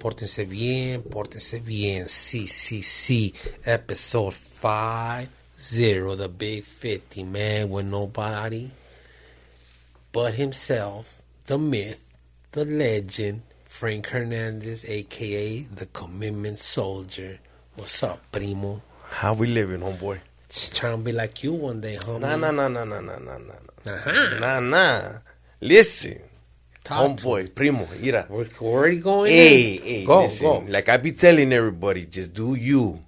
Portense Biennn, CCC, episode 50, the Big 50, man, with nobody but himself, the myth, the legend, Frank Hernandez, a.k.a. the Commitment Soldier. What's up, primo? How we living, homeboy? Just trying to be like you one day, homie. Nah. Listen. Talk Homeboy, primo, mira. We're already going Hey, Go. Like I be telling everybody, just do you.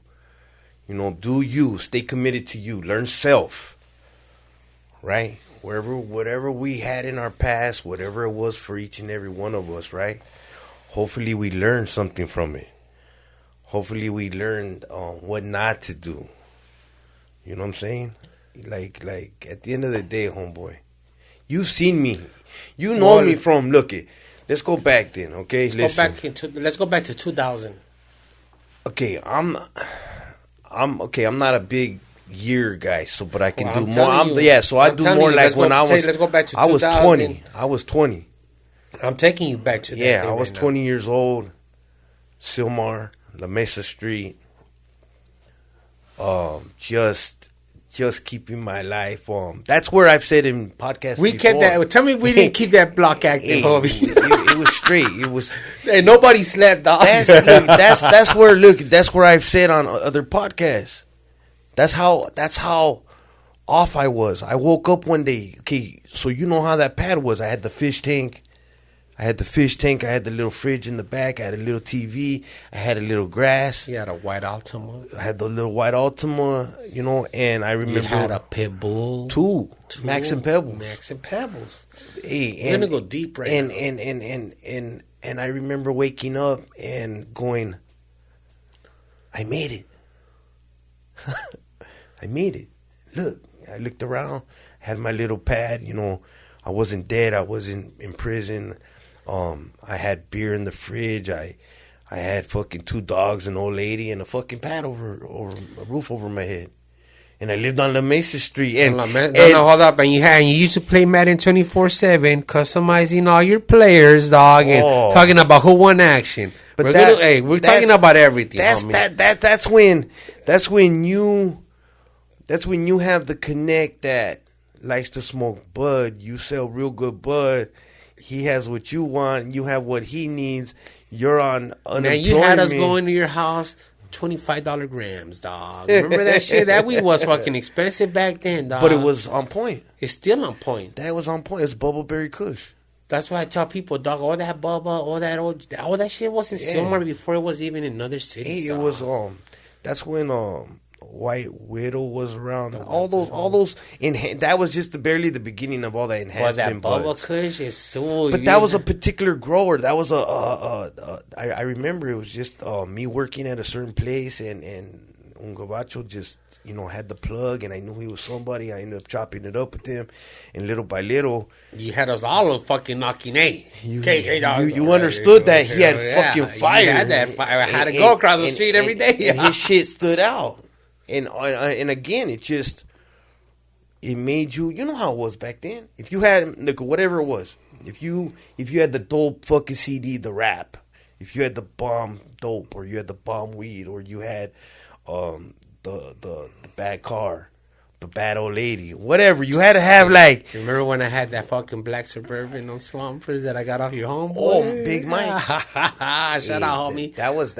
You know, do you. Stay committed to you. Learn self. Right? Whatever we had in our past, whatever it was for each and every one of us, right? Hopefully we learned something from it. Hopefully we learned what not to do. You know what I'm saying? Like at the end of the day, homeboy, you've seen me. You know me from, look it. Let's go back then, okay? Let's go back to 2000. Okay, I'm not a big year guy, but I can do more. So I do more like when I was. Let's go back to 2000. I was 20. I'm taking you back to that. Yeah, I was 20 years old. Silmar, La Mesa Street. Just keeping my life. That's where I've said in podcasts. We kept that. Tell me we didn't keep that block active, homie. It was straight. It was. Hey, nobody slept, dog. That's where. Look, that's where I've said on other podcasts. That's how off I was. I woke up one day. Okay, so you know how that pad was. I had the fish tank. I had the little fridge in the back. I had a little TV. I had a little grass. You had a white Altima. I had the little white Altima, you know, and I remember. You had a pit bull. Two. Max and Pebbles. Hey, we're going to go deep right now. And I remember waking up and going, I made it. I made it. Look, I looked around, had my little pad, you know. I wasn't dead. I wasn't in prison. I had beer in the fridge. I had fucking 2 dogs, an old lady, and a fucking pad over a roof over my head. And I lived on La Mesa Street. And hold up. And you used to play Madden 24/7, customizing all your players, dog, and talking about who won action. But we're talking about everything. That's when you have the connect that likes to smoke bud. You sell real good bud. He has what you want. You have what he needs. You're on unemployment. Man, you had us going to your house, $25 grams, dog. Remember that shit? That weed was fucking expensive back then, dog. But it was on point. It's still on point. That was on point. It's Bubbleberry Kush. That's why I tell people, dog, all that Bubba, all that shit was in Silmar before it was even in other cities. It was that's when White Widow was around. All those that was just barely the beginning of all that enhancement. But that Bubba Kush is so. But that was a particular grower. That was I remember it was just me working at a certain place, and un gabacho just, you know, had the plug, and I knew he was somebody. I ended up chopping it up with him, and little by little, you had us all fucking knocking a. You understood that he had fucking fire. You had that fire. I had to go across the street every day. And his shit stood out. And again, it made you. You know how it was back then. If you had whatever it was, if you had the dope fucking CD, the rap, if you had the bomb dope, or you had the bomb weed, or you had the bad car, the bad old lady, whatever, you had to have like. Remember when I had that fucking black Suburban on Swampers that I got off your homeboy? Oh, Big Mike! Shout out, homie. That was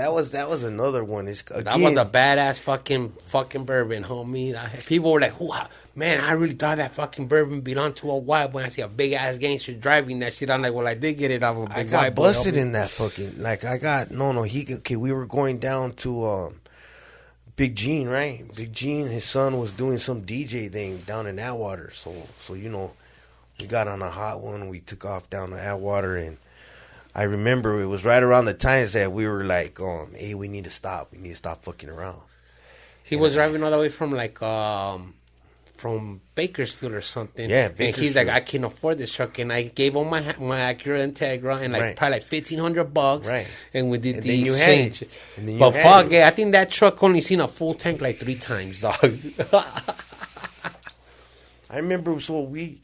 another one. That was a badass fucking bourbon, homie. People were like, man, I really thought that fucking bourbon belonged to a white. When I see a big ass gangster driving that shit, I'm like, well, I did get it off a big white. I got busted in that fucking. Like I got we were going down to Big Gene, right? Big Gene, his son was doing some DJ thing down in Atwater. So you know, we got on a hot one. We took off down to Atwater, and I remember it was right around the times that we were like, hey, we need to stop. We need to stop fucking around. He was driving all the way from like from Bakersfield or something. Yeah, Bakersfield. And he's like, I can't afford this truck. And I gave him my Acura Integra and probably like $1,500. Right. And we did and the then exchange. But fuck it, I think that truck only seen a full tank like 3 times, dog. I remember, so we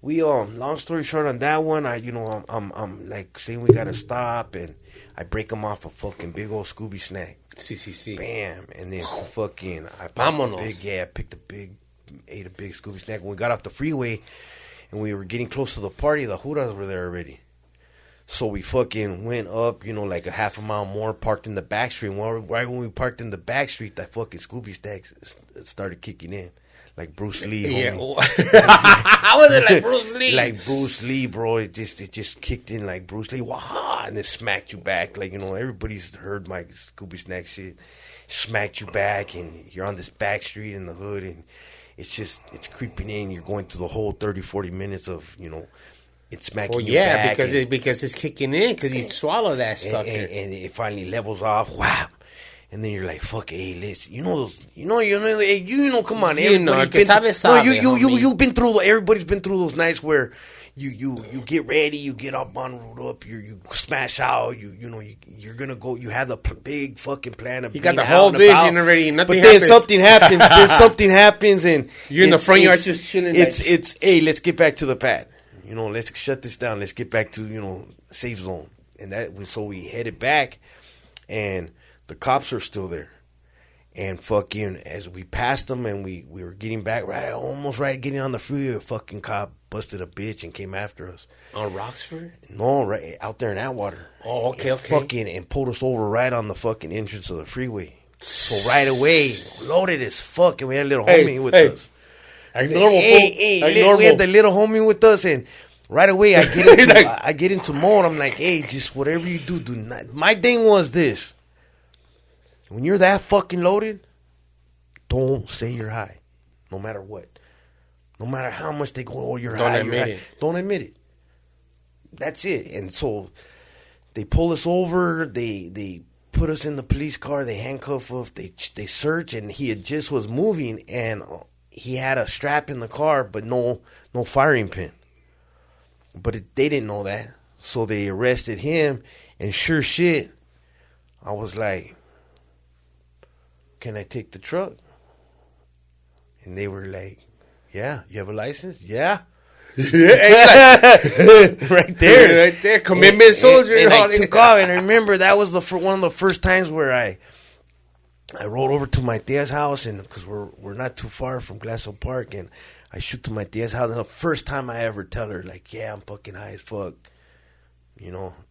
long story short on that one, I'm like saying we gotta stop, and I break them off a fucking big old Scooby snack. CCC. Bam. And then fucking, I ate a big Scooby snack. When we got off the freeway and we were getting close to the party, the Judas were there already. So we fucking went up, like a half a mile more, parked in the back street. Right when we parked in the back street, that fucking Scooby snacks started kicking in. Like Bruce Lee. Yeah. How was it like Bruce Lee? Like Bruce Lee, bro. It just kicked in like Bruce Lee. Wah! And it smacked you back. Like, everybody's heard my Scooby snack shit. Smacked you back, and you're on this back street in the hood, and it's creeping in. You're going through the whole 30, 40 minutes of, it's smacking you back. Because it's kicking in, because you swallow that sucker. And it finally levels off. Wow. And then you're like, fuck, hey, listen, come on, you've been through, everybody's been through those nights where you get ready, you get up on road up, you smash out, you're gonna go, you have the big fucking plan of, you got the whole vision already, nothing happens. Then something happens, and you're in the front yard just chilling. It's hey, let's get back to the pad, let's shut this down, let's get back to safe zone, so we headed back, and the cops are still there. And fucking, as we passed them and we were getting back, getting on the freeway, a fucking cop busted a bitch and came after us. On Roxford? No, right out there in Atwater. Oh, okay. Fucking, and pulled us over right on the fucking entrance of the freeway. So right away, loaded as fuck, and we had a little homie with us. We had the little homie with us, and right away I get into mode. I'm like, hey, just whatever you do not. My thing was this. When you're that fucking loaded, don't say you're high, no matter what. No matter how much they go, you're high. Don't admit it. That's it. And so they pull us over. They put us in the police car. They handcuff us. They search, and he had just was moving, and he had a strap in the car, but no firing pin. But they didn't know that, so they arrested him. And sure shit, I was like, can I take the truck? And they were like, yeah, you have a license? Yeah. Right there. Commitment soldier. And I took off, and I remember that was one of the first times where I rode over to my tia's house, and because we're not too far from Glassell Park, and I shoot to my tia's house, and the first time I ever tell her, like, yeah, I'm fucking high as fuck.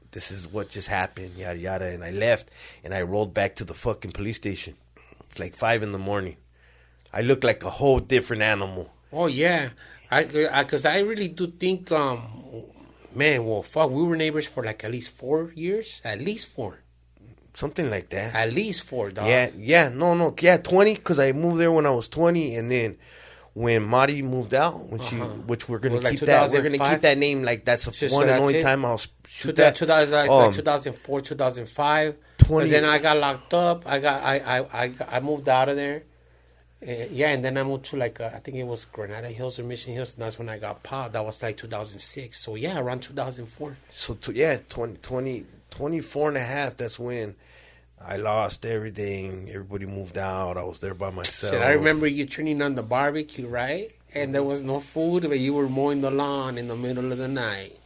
This is what just happened, yada, yada. And I left, and I rolled back to the fucking police station. It's like 5 a.m. I look like a whole different animal. Oh, yeah. Because I really do think, we were neighbors for like at least 4 years. At least 4. Something like that. At least 4, dog. Yeah, no. Yeah, 20, because I moved there when I was 20, and then when Mari moved out, which we're going to keep that. We're going to keep that name, like that's the one and only time I'll shoot that. 2004, 2005. Because then I got locked up. I moved out of there. And then I moved to I think it was Granada Hills or Mission Hills. And that's when I got popped. That was like 2006. So yeah, around 2004. So 24 and a half. That's when I lost everything. Everybody moved out. I was there by myself. I remember you turning on the barbecue, right? And there was no food, but you were mowing the lawn in the middle of the night.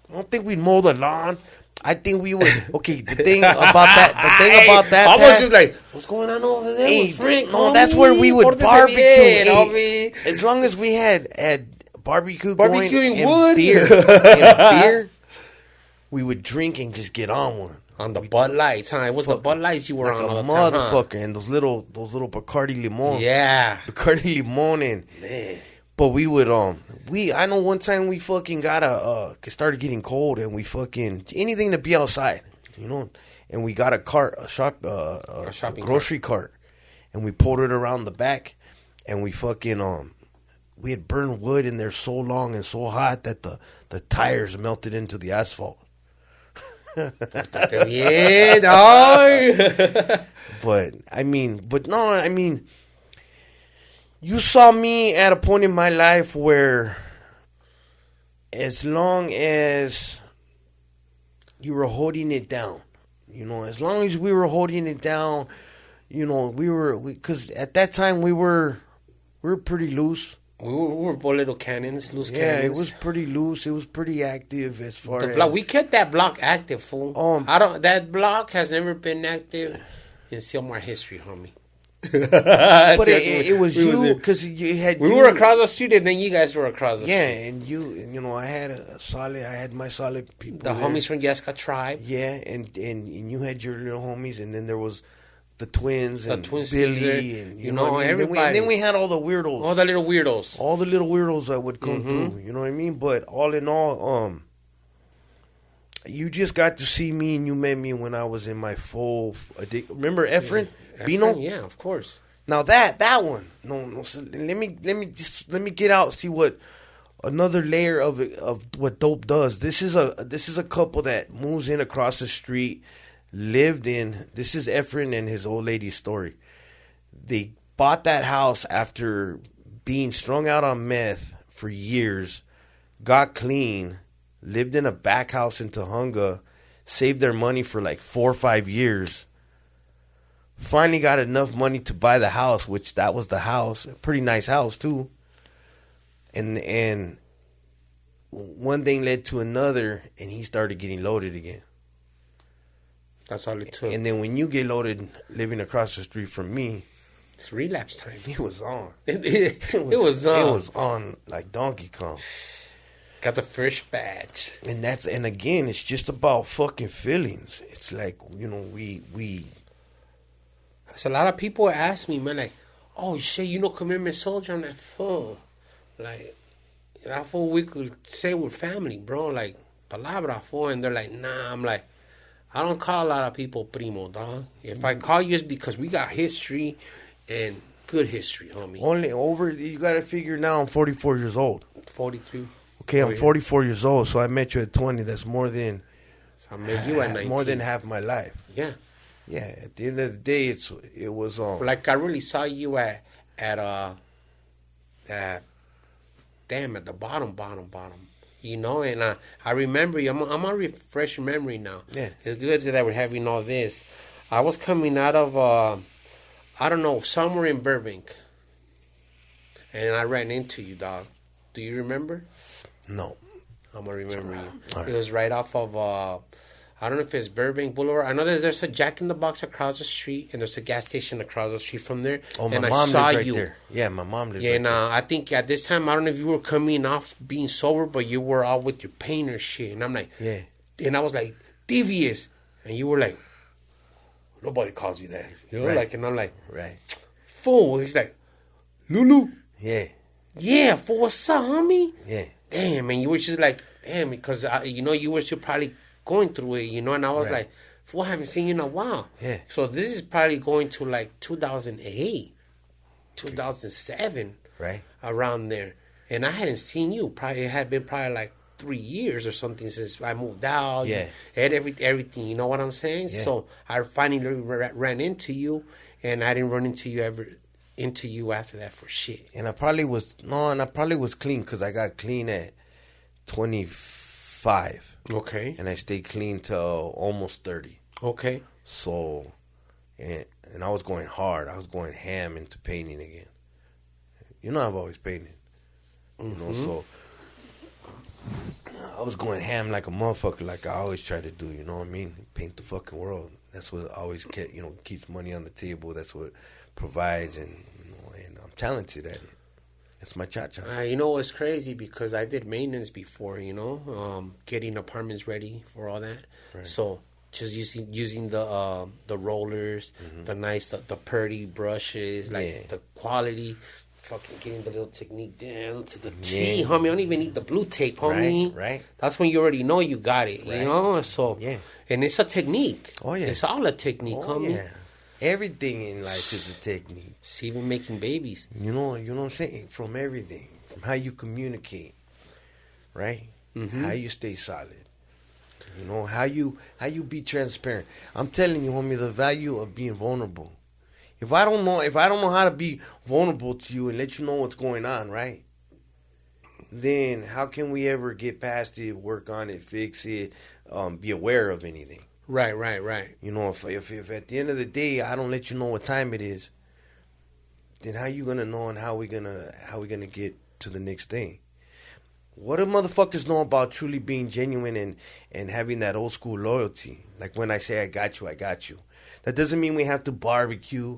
I don't think we'd mow the lawn. I think we would. Okay, the thing about that. I was just like, what's going on over there? Hey, Frank, no, that's where we would barbecue. As long as we had barbecuing wood, beer, we would drink and just get on one. On the Bud Lights, huh? It was the Bud Lights you were on all the time, motherfucker, and those little Bacardi Limon. Yeah, Bacardi Limon, and man. But we would I know one time we fucking got started getting cold, and we fucking anything to be outside, and we got a grocery cart, and we pulled it around the back, and we fucking we had burned wood in there so long and so hot that the tires melted into the asphalt. Yeah, dog. But you saw me at a point in my life where as long as you were holding it down, as long as we were holding it down, because at that time we were pretty loose. We were both little cannons, loose Yeah, cannons. it was pretty loose. It was pretty active as far The as... block, we kept that block active, fool. That block has never been active in Silmar history, homie. But it was you, because you had... We were across the street, and then you guys were across the street. Yeah, and you know, I had my solid people The there. homies from Yesca Tribe. Yeah, and you had your little homies, and then there was the twins and twins, Billy, Caesar, and you know, everybody. And then we had all the weirdos. All the little weirdos. All the little weirdos that would come through, you know what I mean? But all in all, you just got to see me, and you met me when I was in my full addiction. Remember Efren? Bino? Yeah, of course. Now that one, no. So let me get out, see what another layer of what dope does. This is a couple that moves in across the street, lived in. This is Efren and his old lady's story. They bought that house after being strung out on meth for years, got clean, lived in a back house in Tujunga, saved their money for like 4 or 5 years. Finally got enough money to buy the house, which that was the house. A pretty nice house, too. And one thing led to another, and he started getting loaded again. That's all it took. And then when you get loaded living across the street from me... It's relapse time. It was on. It was on. It was on like Donkey Kong. Got the first badge. And again, it's just about fucking feelings. It's like, you know, we... So a lot of people ask me, man, like, oh, shit, you know commitment soldier on that fool. Like, that fool we could say we're family, bro. Like, palabra, fool. And they're like, nah. I'm like, I don't call a lot of people primo, dog. If I call you, it's because we got history and good history, homie. You got to figure now I'm 44 years old. 42. Okay, I'm 44 years old, so I met you at 20. That's more than... So I met you at 19. More than half my life. Yeah. Yeah, at the end of the day, it was like I really saw you at the bottom. You know, and I remember you. I'm gonna refresh your memory now. Yeah, it's good that we're having all this. I was coming out of I don't know, somewhere in Burbank, and I ran into you, dog. Do you remember? No, I'm gonna remember you. Right. It was right off of I don't know if it's Burbank Boulevard. I know there's a Jack in the Box across the street, and there's a gas station across the street from there. Oh, my and mom I saw lived right you. there. Yeah, my mom lived right there. Yeah, I think at this time, I don't know if you were coming off being sober, but you were out with your painter shit. And I'm like, yeah. And I was like, devious. And you were like, nobody calls you that. You know, right. And I'm like, right. Fool. He's like, Lulu. Yeah. Yeah, fool, what's up, homie? Yeah. Damn, and you were just like, damn, because, you were still probably going through it, and I was like, fool, I haven't seen you in a while. Yeah. So this is probably going to like 2008, 2007. Right. Around there. And I hadn't seen you. It had been probably like 3 years or something since I moved out. Yeah. And everything, you know what I'm saying? Yeah. So I finally ran into you, and I didn't run into you after that for shit. And I probably was clean because I got clean at 25. Okay. And I stayed clean till almost 30. Okay. So, and I was going hard. I was going ham into painting again. You know, I've always painted. You know, so I was going ham like a motherfucker, like I always try to do. You know what I mean? Paint the fucking world. That's what always keeps money on the table. That's what provides, and I'm talented at it. That's my cha-cha. You know what's crazy, because I did maintenance before, getting apartments ready for all that. Right. So just using the rollers, the nice, the pretty brushes, the quality, fucking getting the little technique down to the T, homie. I don't even need the blue tape, homie. Right. That's when you already know you got it, you know? So, and it's a technique. Oh, yeah. It's all a technique, homie. Yeah. Everything in life is a technique. It's even making babies. You know what I'm saying? From everything. From how you communicate, right? How you stay solid. You know, how you be transparent. I'm telling you, homie, the value of being vulnerable. If I don't know how to be vulnerable to you and let you know what's going on, right? Then how can we ever get past it, work on it, fix it, be aware of anything? Right. You know, if at the end of the day I don't let you know what time it is, then how you gonna know and how we gonna get to the next thing? What do motherfuckers know about truly being genuine and having that old school loyalty? Like when I say I got you, I got you. That doesn't mean we have to barbecue.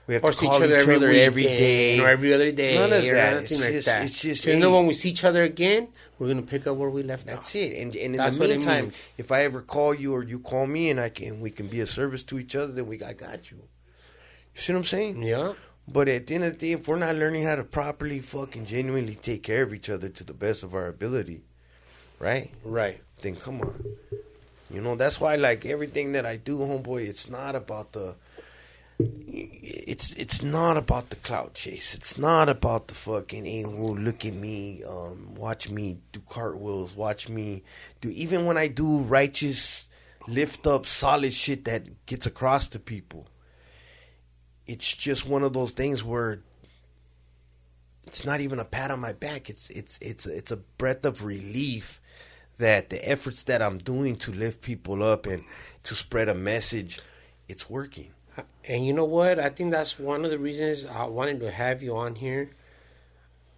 We have to call each other every day or every other day. None of or that. Nothing like that. It's just. You know, when we see each other again, we're gonna pick up where we left off. That's it. And in the meantime, if I ever call you or you call me and we can be of service to each other, then I got you. You see what I'm saying? Yeah. But at the end of the day, if we're not learning how to properly fucking genuinely take care of each other to the best of our ability, right? Right. Then come on. You know, that's why, like, everything that I do, homeboy, it's not about the... It's not about the clout chase. It's not about the fucking, hey, well, look at me, watch me do cartwheels, watch me do... Even when I do righteous, lift up, solid shit that gets across to people, it's just one of those things where it's not even a pat on my back. It's a breath of relief that the efforts that I'm doing to lift people up and to spread a message, it's working. And you know what? I think that's one of the reasons I wanted to have you on here,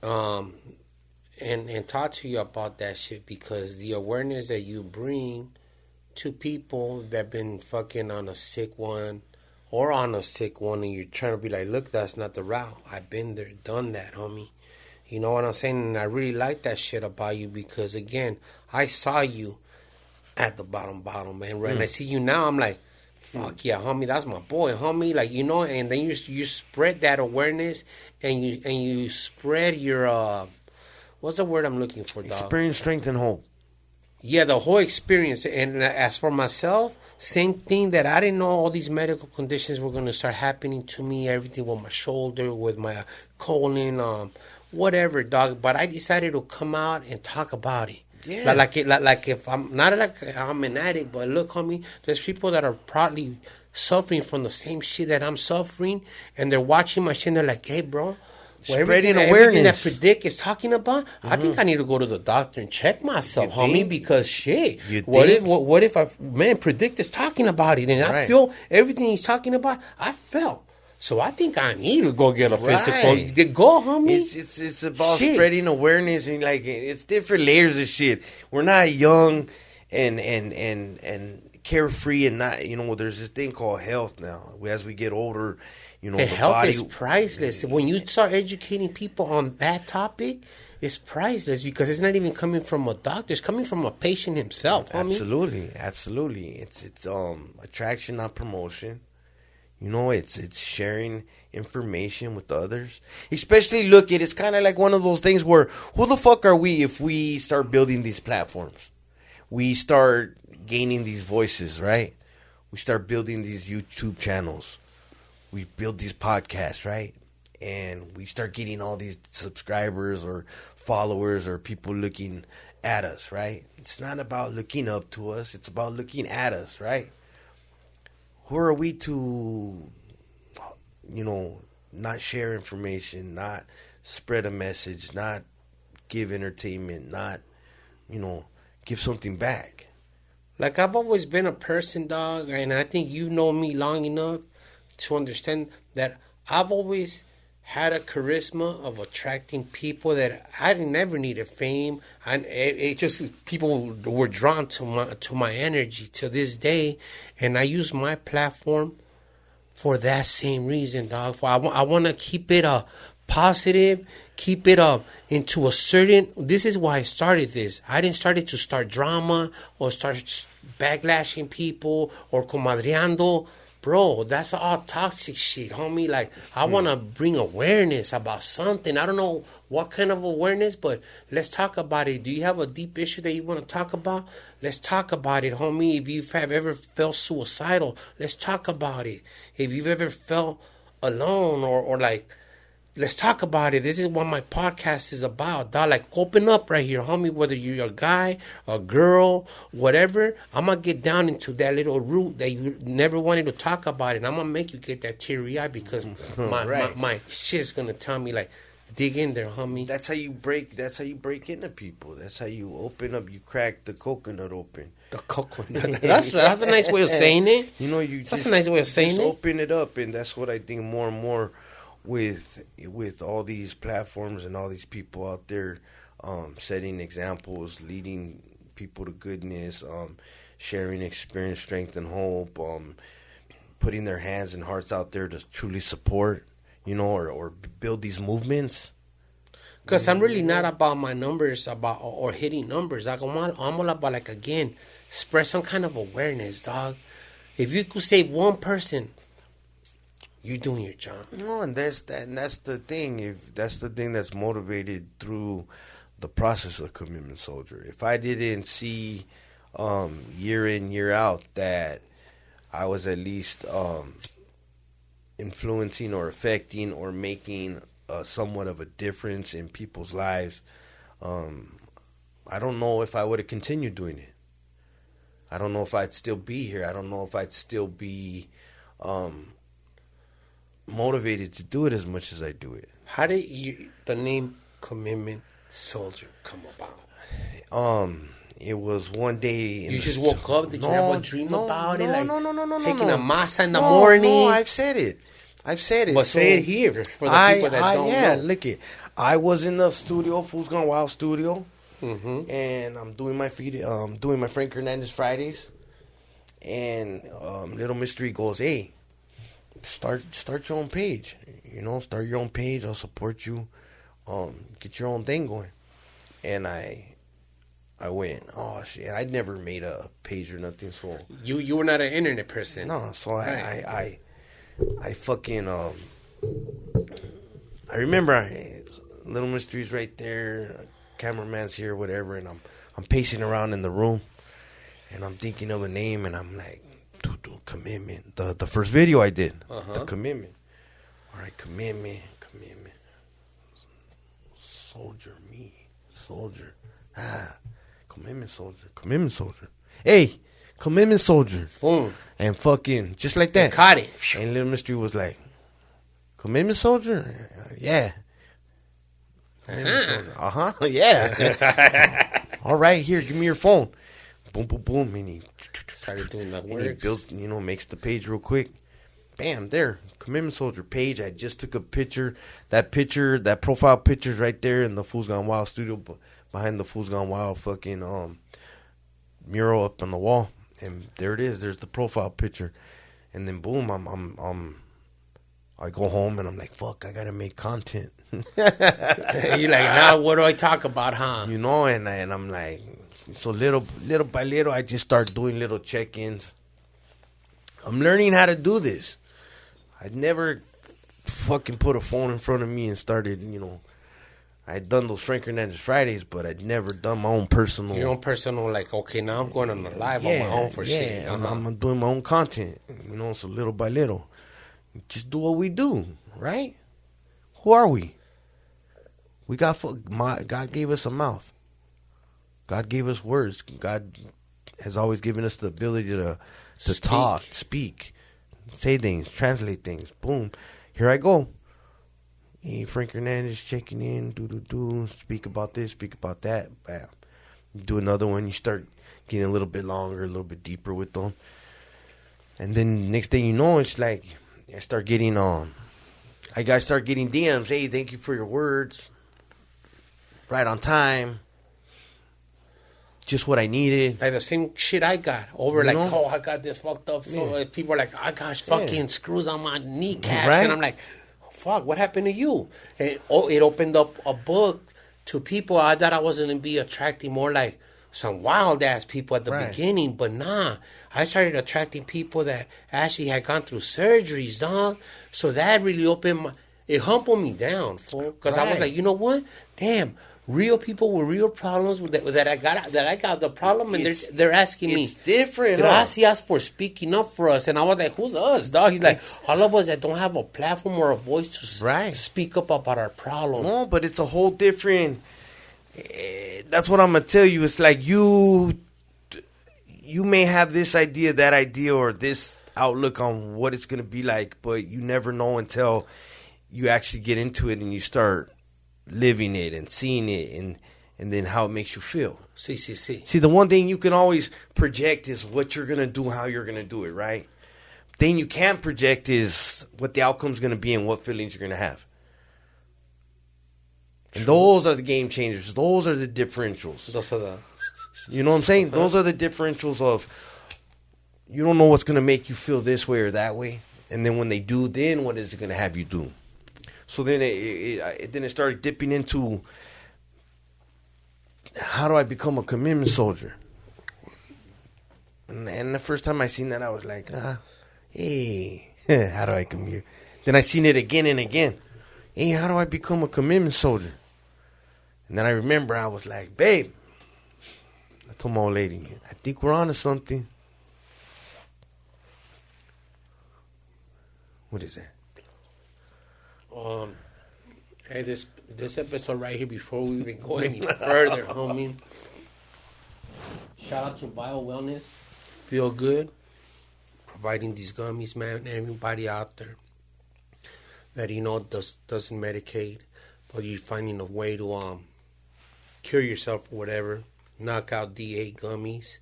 and talk to you about that shit, because the awareness that you bring to people that been fucking on a sick one, or on a sick one, and you're trying to be like, look, that's not the route. I've been there, done that, homie. You know what I'm saying? And I really like that shit about you because, again, I saw you at the bottom, man. Right? And I see you now, I'm like, fuck yeah, homie, that's my boy, homie. Like, you know, and then you spread that awareness and you spread your, what's the word I'm looking for, dog? Experience, strength, and hope. Yeah, the whole experience. And as for myself, same thing, that I didn't know all these medical conditions were going to start happening to me. Everything with my shoulder, with my colon, whatever, dog. But I decided to come out and talk about it. Yeah. Like if I'm not like I'm an addict, but look, homie, there's people that are probably suffering from the same shit that I'm suffering, and they're watching my shit and they're like, hey, bro. Well, spreading awareness. Everything that Predikt is talking about, I think I need to go to the doctor and check myself, homie, because shit. What if Predikt is talking about it and I feel everything he's talking about, I felt. So I think I need to go get a physical. Go, homie. It's about spreading awareness, and like it's different layers of shit. We're not young and carefree, and not, you know, there's this thing called health now. As we get older, you know, the health is priceless. When you start educating people on that topic, it's priceless because it's not even coming from a doctor. It's coming from a patient himself, homie. Absolutely. It's attraction, not promotion. You know, it's sharing information with others. Especially, look, it's kind of like one of those things where who the fuck are we if we start building these platforms? We start gaining these voices, right? We start building these YouTube channels. We build these podcasts, right? And we start getting all these subscribers or followers or people looking at us, right? It's not about looking up to us. It's about looking at us, right? Who are we to, you know, not share information, not spread a message, not give entertainment, not, you know, give something back? Like, I've always been a person, dog, and I think you've known me long enough to understand that I've always had a charisma of attracting people that I never needed fame. It just, people were drawn to my energy to this day, and I use my platform for that same reason, dog. I want to keep it positive, keep it into a certain. This is why I started this. I didn't start it to start drama or start backlashing people or comadreando. Bro, that's all toxic shit, homie. Like, I want to bring awareness about something. I don't know what kind of awareness, but let's talk about it. Do you have a deep issue that you want to talk about? Let's talk about it, homie. If you have ever felt suicidal, let's talk about it. If you've ever felt alone or like, let's talk about it. This is what my podcast is about, dog. Like, open up right here, homie. Whether you're a guy, a girl, whatever, I'm going to get down into that little root that you never wanted to talk about. And I'm going to make you get that teary eye because my shit's going to tell me, like, dig in there, homie. That's how you break into people. That's how you open up. You crack the coconut open. The coconut. That's a nice way of saying it. You know, that's a nice way of saying it. Open it up, and that's what I think more and more with all these platforms and all these people out there setting examples, leading people to goodness, sharing experience, strength, and hope, putting their hands and hearts out there to truly support, or build these movements. Because I'm really not about my numbers or hitting numbers. Like, I'm all about, like, again, spread some kind of awareness, dog. If you could save one person, you're doing your job. No, and that's the thing. If that's the thing that's motivated through the process of Commitment Soldier. If I didn't see year in, year out that I was at least influencing or affecting or making somewhat of a difference in people's lives, I don't know if I would have continued doing it. I don't know if I'd still be here. I don't know if I'd still be motivated to do it as much as I do it. How did the name Commitment Soldier come about? It was one day. You just woke up? Did you have a dream about it? No. Taking a masa in the morning? No, I've said it. But so, say it here for the people that don't know. Yeah, look it. I was in the studio, Fools Gone Wild studio, and I'm doing my Frank Hernandez Fridays, and Little Mystery goes, "Hey, start your own page. Start your own page. I'll support you. Get your own thing going." And I went, oh shit! I'd never made a page or nothing, so you were not an internet person. No, so right. I fucking I remember Little Mystery's right there, cameraman's here, whatever, and I'm pacing around in the room, and I'm thinking of a name, and I'm like, dude, Commitment. The first video I did, the Commitment. All right, Commitment. Soldier. Commitment Soldier. Hey, Commitment Soldier. Boom. And fucking, just like that. You caught it. And Little Mystery was like, Commitment Soldier? Yeah. Commitment Soldier. Yeah. All right, here, give me your phone. Boom, boom, boom. And he started doing the works. And he builds, makes the page real quick. Bam, there. Commitment Soldier page. I just took a picture. That profile picture's right there in the Fools Gone Wild studio, behind the Fools Gone Wild fucking mural up on the wall. And there it is. There's the profile picture. And then boom, I go home and I'm like, fuck, I gotta make content. You're like, now what do I talk about, huh? And I'm like, so little by little, I just start doing little check-ins. I'm learning how to do this. I'd never fucking put a phone in front of me and started, I'd done those Frank Hernandez Fridays, but I'd never done my own personal. Your own personal, like, okay, now I'm going on the live on my own for shit. Yeah, I'm doing my own content, so little by little. Just do what we do, right? Who are we? God gave us a mouth. God gave us words. God has always given us the ability to talk, speak, say things, translate things. Boom. Here I go. Hey, Frank Hernandez checking in, speak about this, speak about that. Bam. You do another one, you start getting a little bit longer, a little bit deeper with them. And then next thing you know, it's like I start getting DMs. Hey, thank you for your words. Right on time. Just what I needed. Like the same shit I got over, I got this fucked up. So people are like, I got fucking screws on my kneecaps. Right? And I'm like, fuck, what happened to you? And it opened up a book to people. I thought I was going to be attracting more like some wild-ass people at the beginning. But nah, I started attracting people that actually had gone through surgeries, dog. So that really it humbled me down, fool. Because I was like, you know what? Damn. Real people with real problems that I got the problem, and they're asking me. It's different. Gracias for speaking up for us. And I was like, who's us, dog? He's like, all of us that don't have a platform or a voice to speak up about our problem. No, but it's a whole different. That's what I'm gonna tell you. It's like you may have this idea, that idea, or this outlook on what it's gonna be like, but you never know until you actually get into it and you start living it and seeing it and then how it makes you feel. See, the one thing you can always project is what you're going to do, how you're going to do it, right? thing you can't project is what the outcome's going to be and what feelings you're going to have. And those are the game changers. Those are the differentials. Those are the... You know what I'm saying? Those are the differentials of you don't know what's going to make you feel this way or that way. And then when they do, then what is it going to have you do? So then it started dipping into how do I become a commitment soldier? And the first time I seen that, I was like, hey, how do I come here? Then I seen it again and again. Hey, how do I become a commitment soldier? And then I remember I was like, babe, I told my old lady, I think we're on to something. What is that? Hey, this episode right here, before we even go any further, homie. Shout out to Bio Wellness. Feel good. Providing these gummies, man. Everybody out there that, you know, doesn't medicate, but you're finding a way to cure yourself or whatever. Knockout D8 gummies.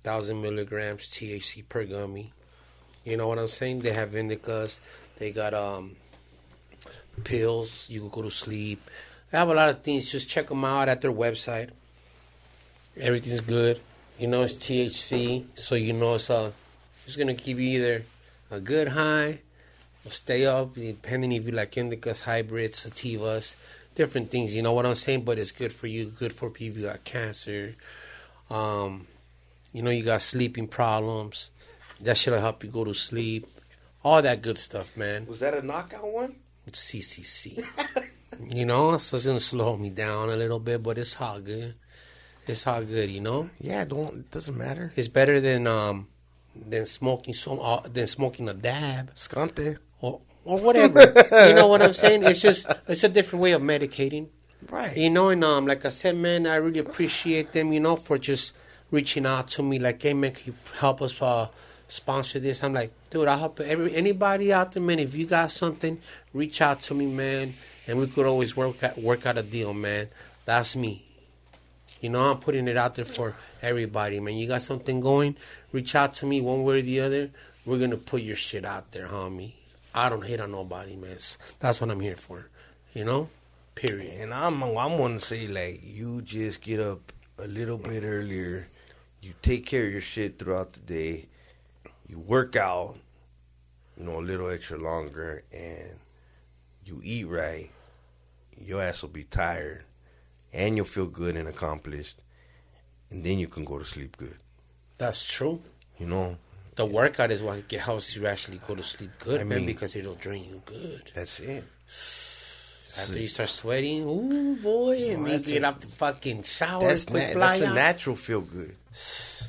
1,000 milligrams THC per gummy. You know what I'm saying? They have indicas. They got pills. You can go to sleep. They have a lot of things. Just check them out at their website. Everything's good. You know it's THC, so you know it's going to give you either a good high or stay up, depending if you like indicas, hybrids, sativas, different things. You know what I'm saying? But it's good for you, good for people who got cancer. You know, you got sleeping problems. That shit'll help you go to sleep. All that good stuff, man. Was that a knockout one? It's CCC. You know, so it's going to slow me down a little bit, but it's all good. It's all good, you know? Yeah, it doesn't matter. It's better than smoking a dab. Scante. Or whatever. You know what I'm saying? It's a different way of medicating. Right. You know, and like I said, man, I really appreciate them, you know, for just reaching out to me like, hey, man, can you help us sponsor this? I'm like, dude, I'll help anybody out there, man. If you got something, reach out to me, man, and we could always work out a deal, man. That's me. You know, I'm putting it out there for everybody, man. You got something going, reach out to me one way or the other. We're going to put your shit out there, homie. I don't hate on nobody, man. That's what I'm here for, you know? Period. And I'm going to say, like, you just get up a little bit earlier. You take care of your shit throughout the day. You work out, you know, a little extra longer, and you eat right. Your ass will be tired. And you'll feel good and accomplished. And then you can go to sleep good. That's true. You know? The workout is what helps you actually go to sleep good, man, because it'll drain you good. That's it. After you start sweating, ooh, boy, and then get off the fucking shower. That's a natural feel good.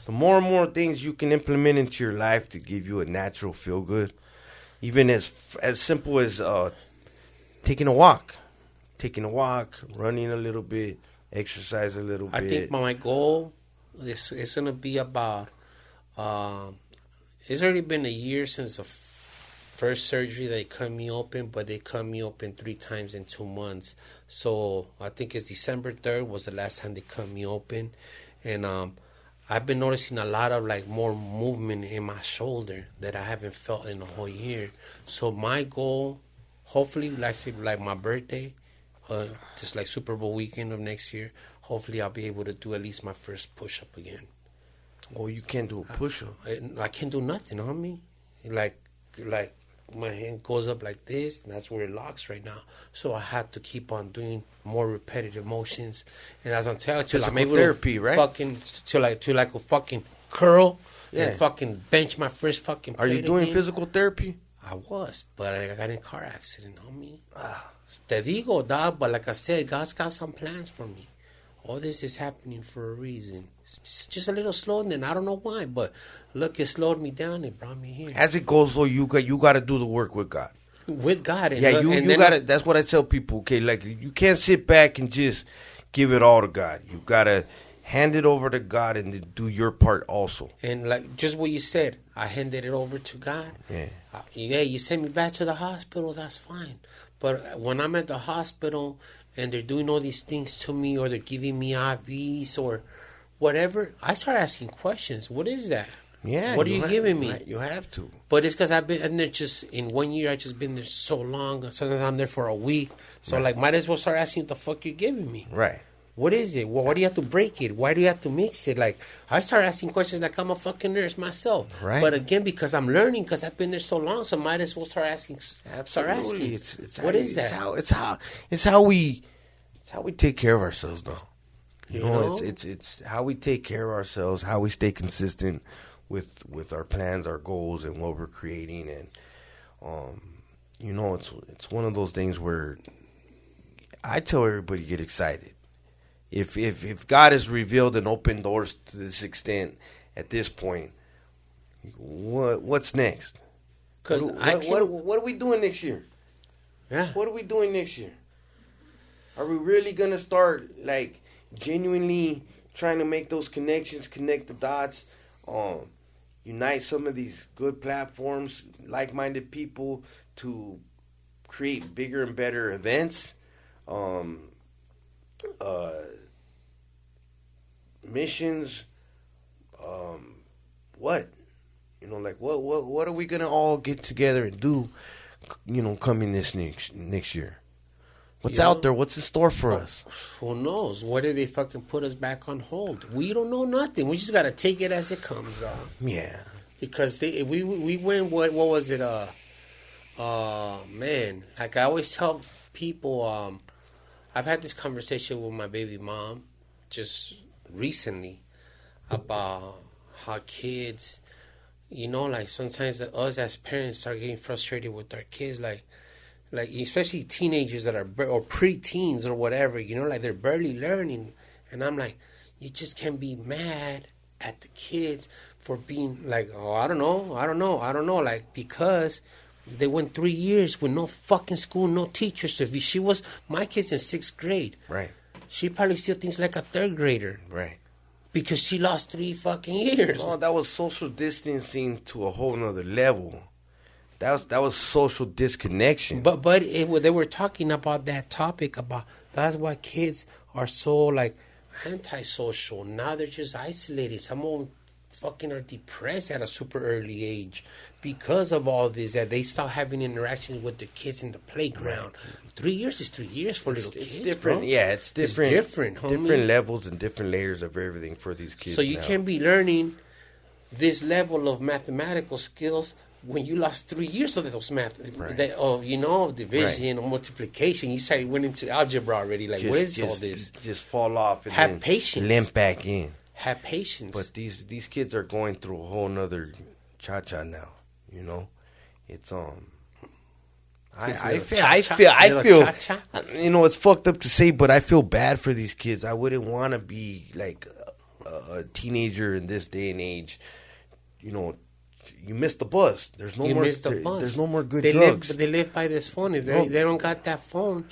The more and more things you can implement into your life to give you a natural feel good, even as simple as taking a walk, running a little bit, exercise a little bit. I think my goal is going to be about, it's already been a year since the first surgery they cut me open, but they cut me open 3 times in 2 months. So I think it's December 3rd was the last time they cut me open. And I've been noticing a lot of like more movement in my shoulder that I haven't felt in a whole year. So my goal, hopefully, like my birthday, just like Super Bowl weekend of next year, hopefully I'll be able to do at least my first push-up again. Oh, you can't do a push-up? I can't do nothing, homie. Like my hand goes up like this, and that's where it locks right now. So I have to keep on doing more repetitive motions. And as I'm telling you, I'm able therapy, right? Fucking to a fucking curl and fucking bench my first fucking plate. Are you doing again. Physical therapy? I was, but I got in a car accident, homie. Te digo, dog, but like I said, God's got some plans for me. All this is happening for a reason. It's just a little slow, and then I don't know why, but look, it slowed me down. It brought me here. As it goes, though, you got to do the work with God. With God, and yeah, you got to. That's what I tell people. Okay, like you can't sit back and just give it all to God. You got to hand it over to God and do your part also. And like just what you said, I handed it over to God. Yeah. You send me back to the hospital. That's fine. But when I'm at the hospital and they're doing all these things to me, or they're giving me IVs or whatever, I start asking questions. What is that? Yeah. What are you giving me? You have to. But it's because I've been in there just in 1 year. I just been there so long. Sometimes I'm there for a week. So like, might as well start asking what the fuck you're giving me. Right. What is it? Why do you have to break it? Why do you have to mix it? Like, I start asking questions like I'm a fucking nurse myself. Right. But again, because I'm learning, because I've been there so long, so might as well start asking. Absolutely. Start asking. It's what is that? It's how we take care of ourselves, though. You know, it's how we take care of ourselves, how we stay consistent with our plans, our goals, and what we're creating. And you know, it's one of those things where I tell everybody, get excited. If God has revealed and opened doors to this extent at this point, what's next? Because what are we doing next year? Yeah. What are we doing next year? Are we really gonna start like genuinely trying to make those connections, connect the dots, unite some of these good platforms, like-minded people to create bigger and better events? Missions, what? You know, like what are we gonna all get together and do? You know, coming this next year. What's out there? What's in store for us? Who knows? What if they fucking put us back on hold? We don't know nothing. We just gotta take it as it comes. Yeah. Because if we win, what was it? Man, like I always tell people, I've had this conversation with my baby mom just recently about how kids, you know, like sometimes us as parents start getting frustrated with our kids, like especially teenagers that are or pre-teens or whatever, you know, like they're barely learning, and I'm like, you just can't be mad at the kids for being like, oh, I don't know, like because they went 3 years with no fucking school, no teachers. So if she was, my kid's in 6th grade. Right. She probably still thinks like a 3rd grader. Right. Because she lost 3 fucking years. Oh, that was social distancing to a whole nother level. That was social disconnection. But they were talking about that topic about that's why kids are so like antisocial. Now they're just isolated. Some of them fucking are depressed at a super early age because of all this, that they start having interactions with the kids in the playground. 3 years is 3 years for little kids. It's different. Bro. Yeah, it's different. It's different, homie. Different levels and different layers of everything for these kids. So you can't be learning this level of mathematical skills when you lost 3 years of those math, division or multiplication. You went into algebra already. Like, what is all this? Just fall off and have patience. Limp back in. Have patience. But these kids are going through a whole nother cha-cha now. You know, it's I feel. You know, it's fucked up to say, but I feel bad for these kids. I wouldn't want to be like a teenager in this day and age. You know, you missed the bus. There's no more. There's no more good drugs. They live by this phone. If they don't got that phone,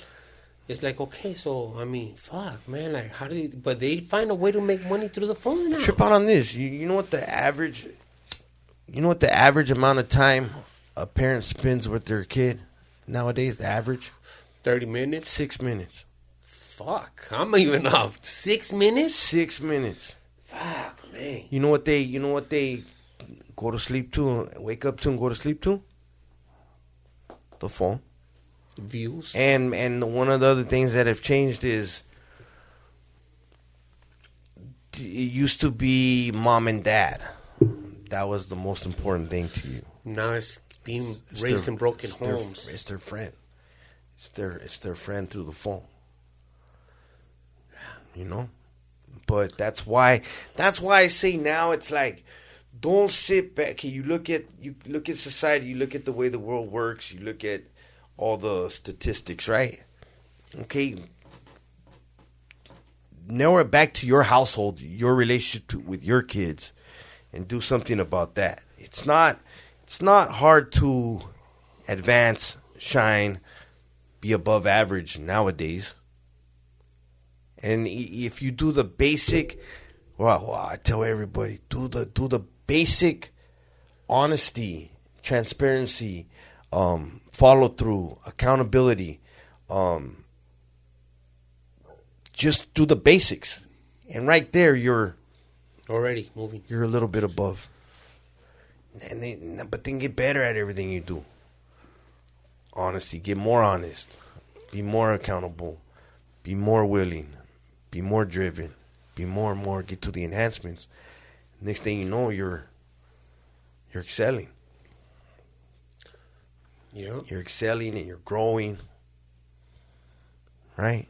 it's like, okay, so I mean, fuck, man. Like, how do they? But they find a way to make money through the phones now. Trip out on this. You know what the average? You know what the average amount of time a parent spends with their kid nowadays? The average 30 minutes. 6 minutes. Fuck, I'm even off. 6 minutes. 6 minutes. Fuck, man. You know what they go to sleep to, wake up to, and go to sleep to? The phone. Views. And one of the other things that have changed is it used to be mom and dad. That was the most important thing to you. Now it's being raised in broken homes. It's their friend. It's their friend through the phone. You know? But that's why I say now it's like, don't sit back. You look at society, you look at the way the world works, you look at all the statistics, right? Okay. Narrow it back to your household, your relationship with your kids, and do something about that. It's not hard to advance, shine, be above average nowadays. And if you do the basic, well, I tell everybody, do the basic honesty, transparency, follow through, accountability. Just do the basics, and right there you're already moving. You're a little bit above. But then get better at everything you do. Honesty, get more honest, be more accountable, be more willing, be more driven, be more and more, get to the enhancements. Next thing you know, you're excelling. Yeah. You're excelling and you're growing. Right?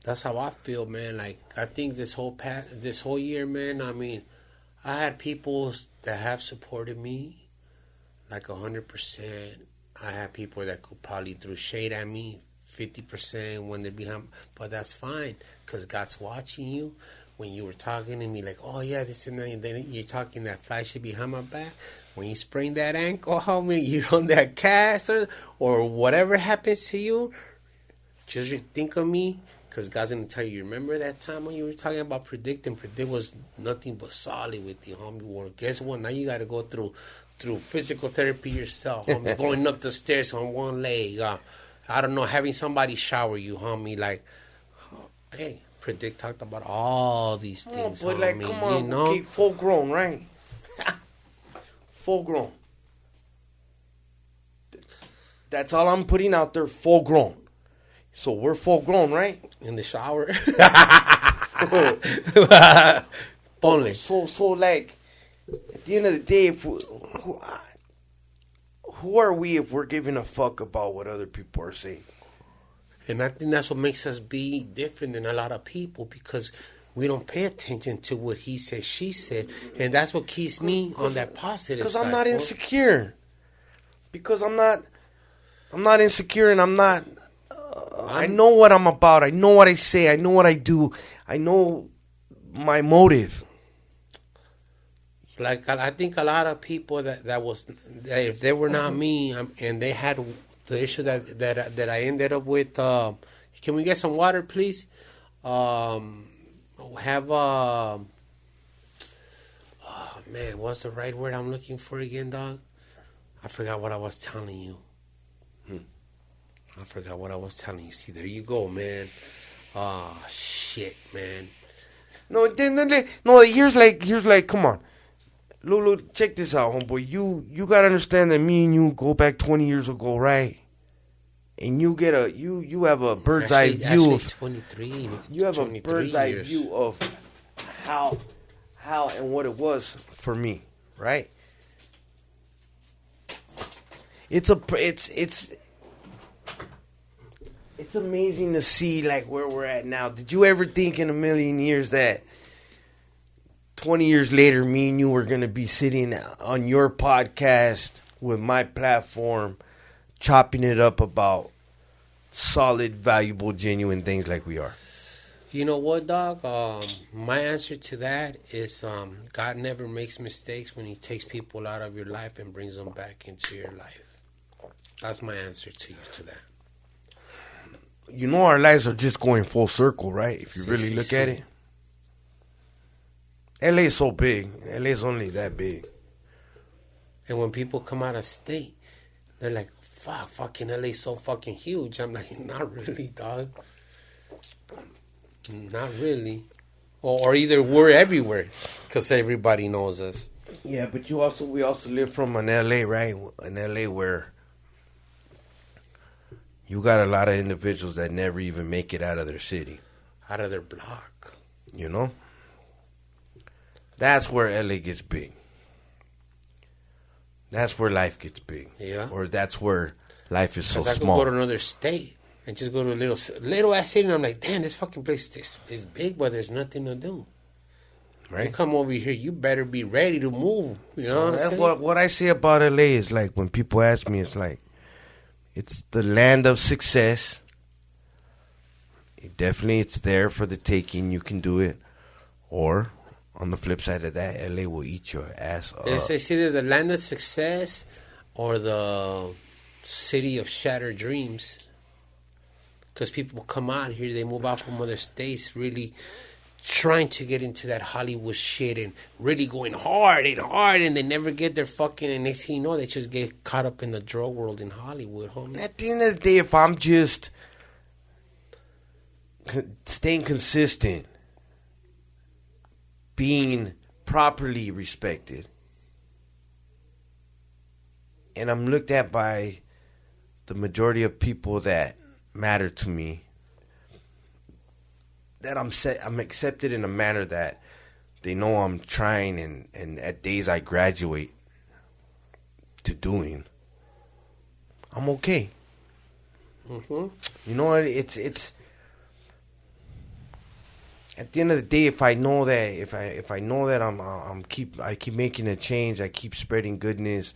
That's how I feel, man. Like, I think this whole year, man, I mean, I had people that have supported me like 100%. I had people that could probably throw shade at me 50% when they're behind, but that's fine because God's watching you. When you were talking to me like, oh yeah, this and that, and then you're talking that fly shit behind my back. When you sprain that ankle, homie, you're on that cast or whatever happens to you, just think of me. Because God's going to tell you, remember that time when you were talking about Predikt, and Predikt was nothing but solid with you, homie. Well, guess what? Now you got to go through physical therapy yourself, homie. Going up the stairs on one leg. I don't know, having somebody shower you, homie. Like, hey, Predikt talked about all these things, but homie. like, come on, you know? okay, full grown, right? Full grown. That's all I'm putting out there, full grown. So we're full grown, right? In the shower. Only. So like, at the end of the day, who are we if we're giving a fuck about what other people are saying? And I think that's what makes us be different than a lot of people, because we don't pay attention to what he said, she said. And that's what keeps me on that positive side. Because I'm not insecure. Because I'm not insecure, and I'm not... I know what I'm about. I know what I say. I know what I do. I know my motive. Like, I think a lot of people that if they were not me, and they had the issue that I ended up with, can we get some water, please? Oh man, what's the right word I'm looking for again, dog? I forgot what I was telling you. I forgot what I was telling you. See, there you go, man. Oh, shit, man. No, here's like, come on. Lulu, check this out, homeboy. You gotta understand that me and you go back 20 years ago, right? And you get you have a bird's eye view of 23. You have a bird's eye view of how and what it was for me, right? It's amazing to see like where we're at now. Did you ever think in a million years that 20 years later, me and you were going to be sitting on your podcast with my platform, chopping it up about solid, valuable, genuine things like we are? You know what, dog? My answer to that is God never makes mistakes when he takes people out of your life and brings them back into your life. That's my answer to that. You know, our lives are just going full circle, right? If you really look at it. LA is so big. LA is only that big. And when people come out of state, they're like, fucking LA is so fucking huge. I'm like, not really, dog. Not really. Or either we're everywhere because everybody knows us. Yeah, but we also live from an LA, right? An LA where you got a lot of individuals that never even make it out of their city. Out of their block. You know? That's where LA gets big. That's where life gets big. Yeah. Or that's where life is so small. Because I could go to another state and just go to a little ass city, and I'm like, damn, this fucking place is big, but there's nothing to do. Right? You come over here, you better be ready to move. You know what I'm saying? What I say about LA is like, when people ask me, it's like, it's the land of success. It's there for the taking. You can do it. Or, on the flip side of that, LA will eat your ass up. It's either the land of success or the city of shattered dreams. Because people come out here, they move out from other states, really trying to get into that Hollywood shit and really going hard, and they never get their fucking, and next thing you know, they just get caught up in the drug world in Hollywood, homie. At the end of the day, if I'm just staying consistent, being properly respected, and I'm looked at by the majority of people that matter to me, that I'm accepted in a manner that they know I'm trying, and at days I graduate to doing, I'm okay. Mm-hmm. You know what? It's at the end of the day, if I know that I keep making a change, I keep spreading goodness,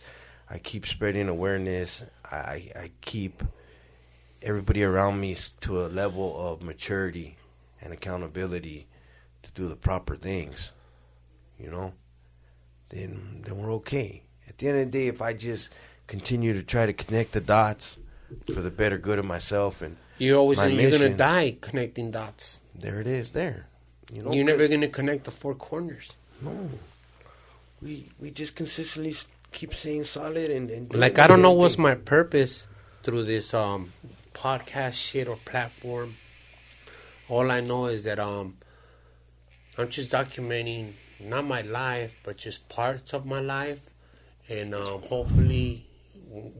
I keep spreading awareness, I keep everybody around me to a level of maturity and accountability to do the proper things, you know, then we're okay. At the end of the day, if I just continue to try to connect the dots for the better good of myself and you're gonna die connecting dots. There it is. There, you know, you're never gonna connect the four corners. No, we just consistently keep saying solid and like I don't know what's my purpose through this podcast shit or platform. All I know is that I'm just documenting not my life but just parts of my life, and hopefully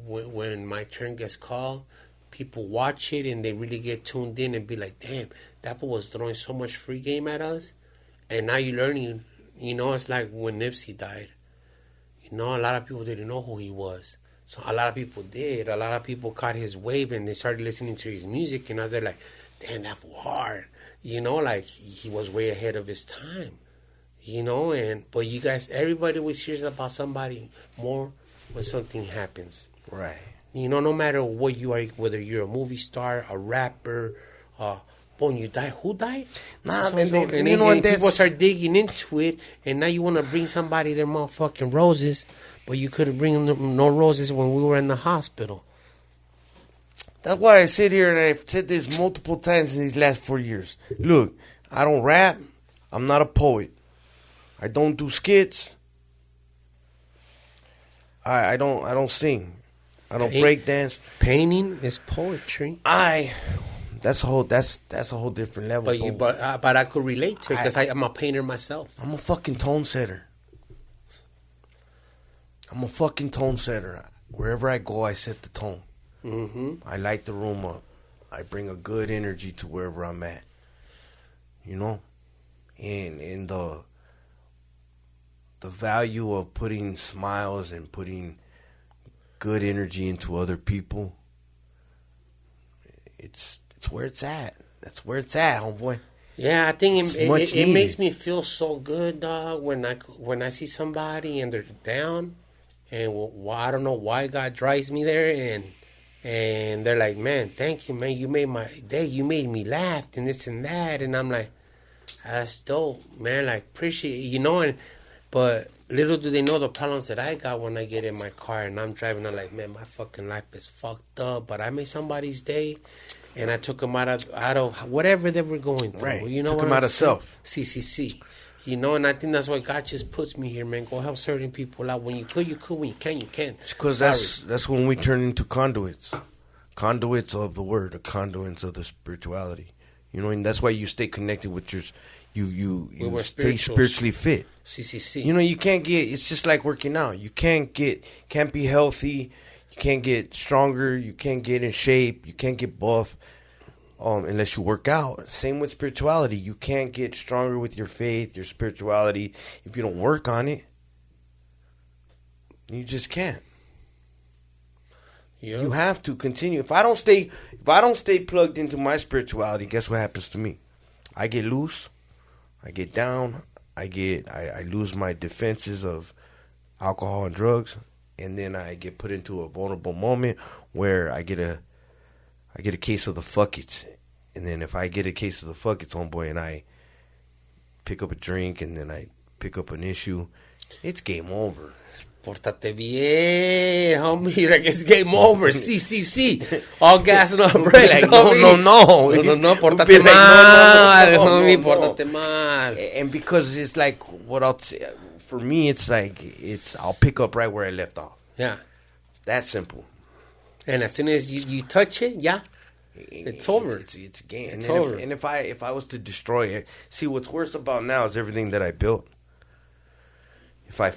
when my turn gets called, people watch it and they really get tuned in and be like, damn, that fool was throwing so much free game at us, and now you're learning. You know, it's like when Nipsey died. You know, a lot of people didn't know who he was. So a lot of people did. A lot of people caught his wave and they started listening to his music, and now they're like, damn, that fool hard. You know, like he was way ahead of his time. You know, but you guys, everybody was hears about somebody more when something happens. Right. You know, no matter what you are, whether you're a movie star, a rapper, when you die, who died? Nah, and people start digging into it, and now you want to bring somebody their motherfucking roses, but you couldn't bring them no roses when we were in the hospital. That's why I sit here and I've said this multiple times in these last 4 years. Look, I don't rap. I'm not a poet. I don't do skits. I don't sing. I don't break dance. Painting is poetry. That's a whole different level. But I could relate to it because I'm a painter myself. I'm a fucking tone setter. Wherever I go, I set the tone. Mm-hmm. I light the room up. I bring a good energy to wherever I'm at. You know, and the value of putting smiles and putting good energy into other people. It's where it's at. That's where it's at, homeboy. Yeah, I think it makes me feel so good, dog, when I see somebody and they're down, and I don't know why God drives me there, and they're like, man, thank you, man, you made my day, you made me laugh, and this and that, and I'm like, that's dope, man, like, appreciate it, you know, but little do they know the problems that I got when I get in my car and I'm driving. I'm like, man, my fucking life is fucked up. But I made somebody's day, and I took them out of whatever they were going through. Right. You know, took them out of self. CCC. You know, and I think that's why God just puts me here, man. Go help certain people out. When you could, you could. When you can, you can. Because that's when we turn into conduits. Conduits of the word, the conduits of the spirituality. You know, and that's why you stay connected with your... You stay spiritually fit. CCC. You know, you can't get... It's just like working out. You can't be healthy. You can't get stronger. You can't get in shape. You can't get buff unless you work out. Same with spirituality. You can't get stronger with your faith, your spirituality, if you don't work on it. You just can't. Yep. You have to continue. If I don't stay plugged into my spirituality, guess what happens to me? I get loose. I get down. I lose my defenses of alcohol and drugs, and then I get put into a vulnerable moment where I get a case of the fuck it's, and then if I get a case of the fuck it's, homeboy, and I pick up a drink and then I pick up an issue, it's game over. Portate bien, homie. Like it's game over. CCC. All gas and all break. Like, no. Portate mal, homie. Portate mal. And because it's like, for me, it's like, I'll pick up right where I left off. Yeah. That simple. And as soon as you touch it, yeah, it's over. It's a game. It's over. And if I was to destroy it, see, what's worse about now is everything that I built. If I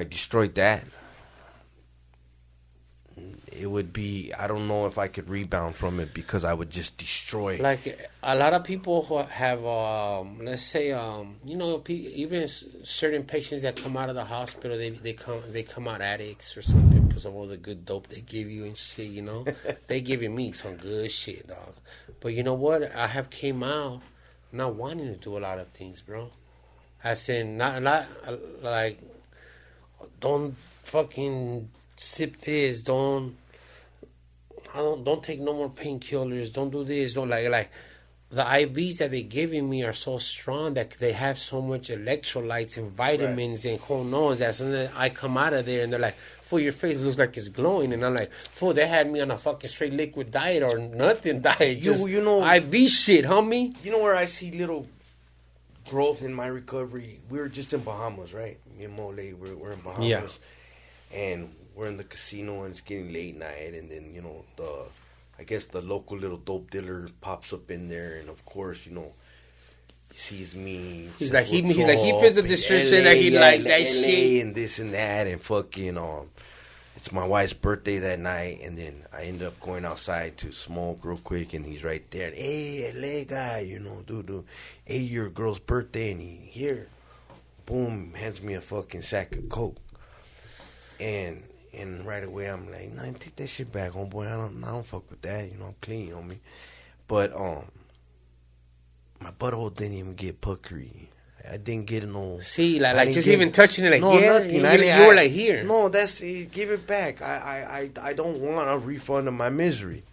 destroyed that, it would be, I don't know if I could rebound from it because I would just destroy. Like a lot of people who have, let's say, even certain patients that come out of the hospital, they come out addicts or something because of all the good dope they give you and shit. You know, they giving me some good shit, dog. But you know what? I have came out not wanting to do a lot of things, bro. I said not like don't fucking sip this, don't take no more painkillers, don't do this, don't like the IVs that they're giving me are so strong that they have so much electrolytes and vitamins and who knows that. So then I come out of there and they're like, fool, your face looks like it's glowing. And I'm like, fool, they had me on a fucking straight liquid diet or nothing diet. Just you know, IV shit, homie. You know where I see little growth in my recovery? We were just in Bahamas, right? Me and Mole, we're in Bahamas. Yeah. And we're in the casino and it's getting late night. And then, you know, I guess the local little dope dealer pops up in there, and of course, you know, he sees me. He's like he fits the description that he likes that shit and this and that, and fucking it's my wife's birthday that night, and then I end up going outside to smoke real quick, and he's right there. And, hey, LA guy, you know, dude, hey, your girl's birthday, and he here, boom, hands me a fucking sack of coke, and right away, I'm like, nah, take that shit back, homeboy. I don't fuck with that. You know, I'm clean, homie. But, my butthole didn't even get puckery. I didn't get no... See, like just even touching it, like, no, yeah, nothing. You were like, here. No, that's it. Give it back. I don't want a refund of my misery.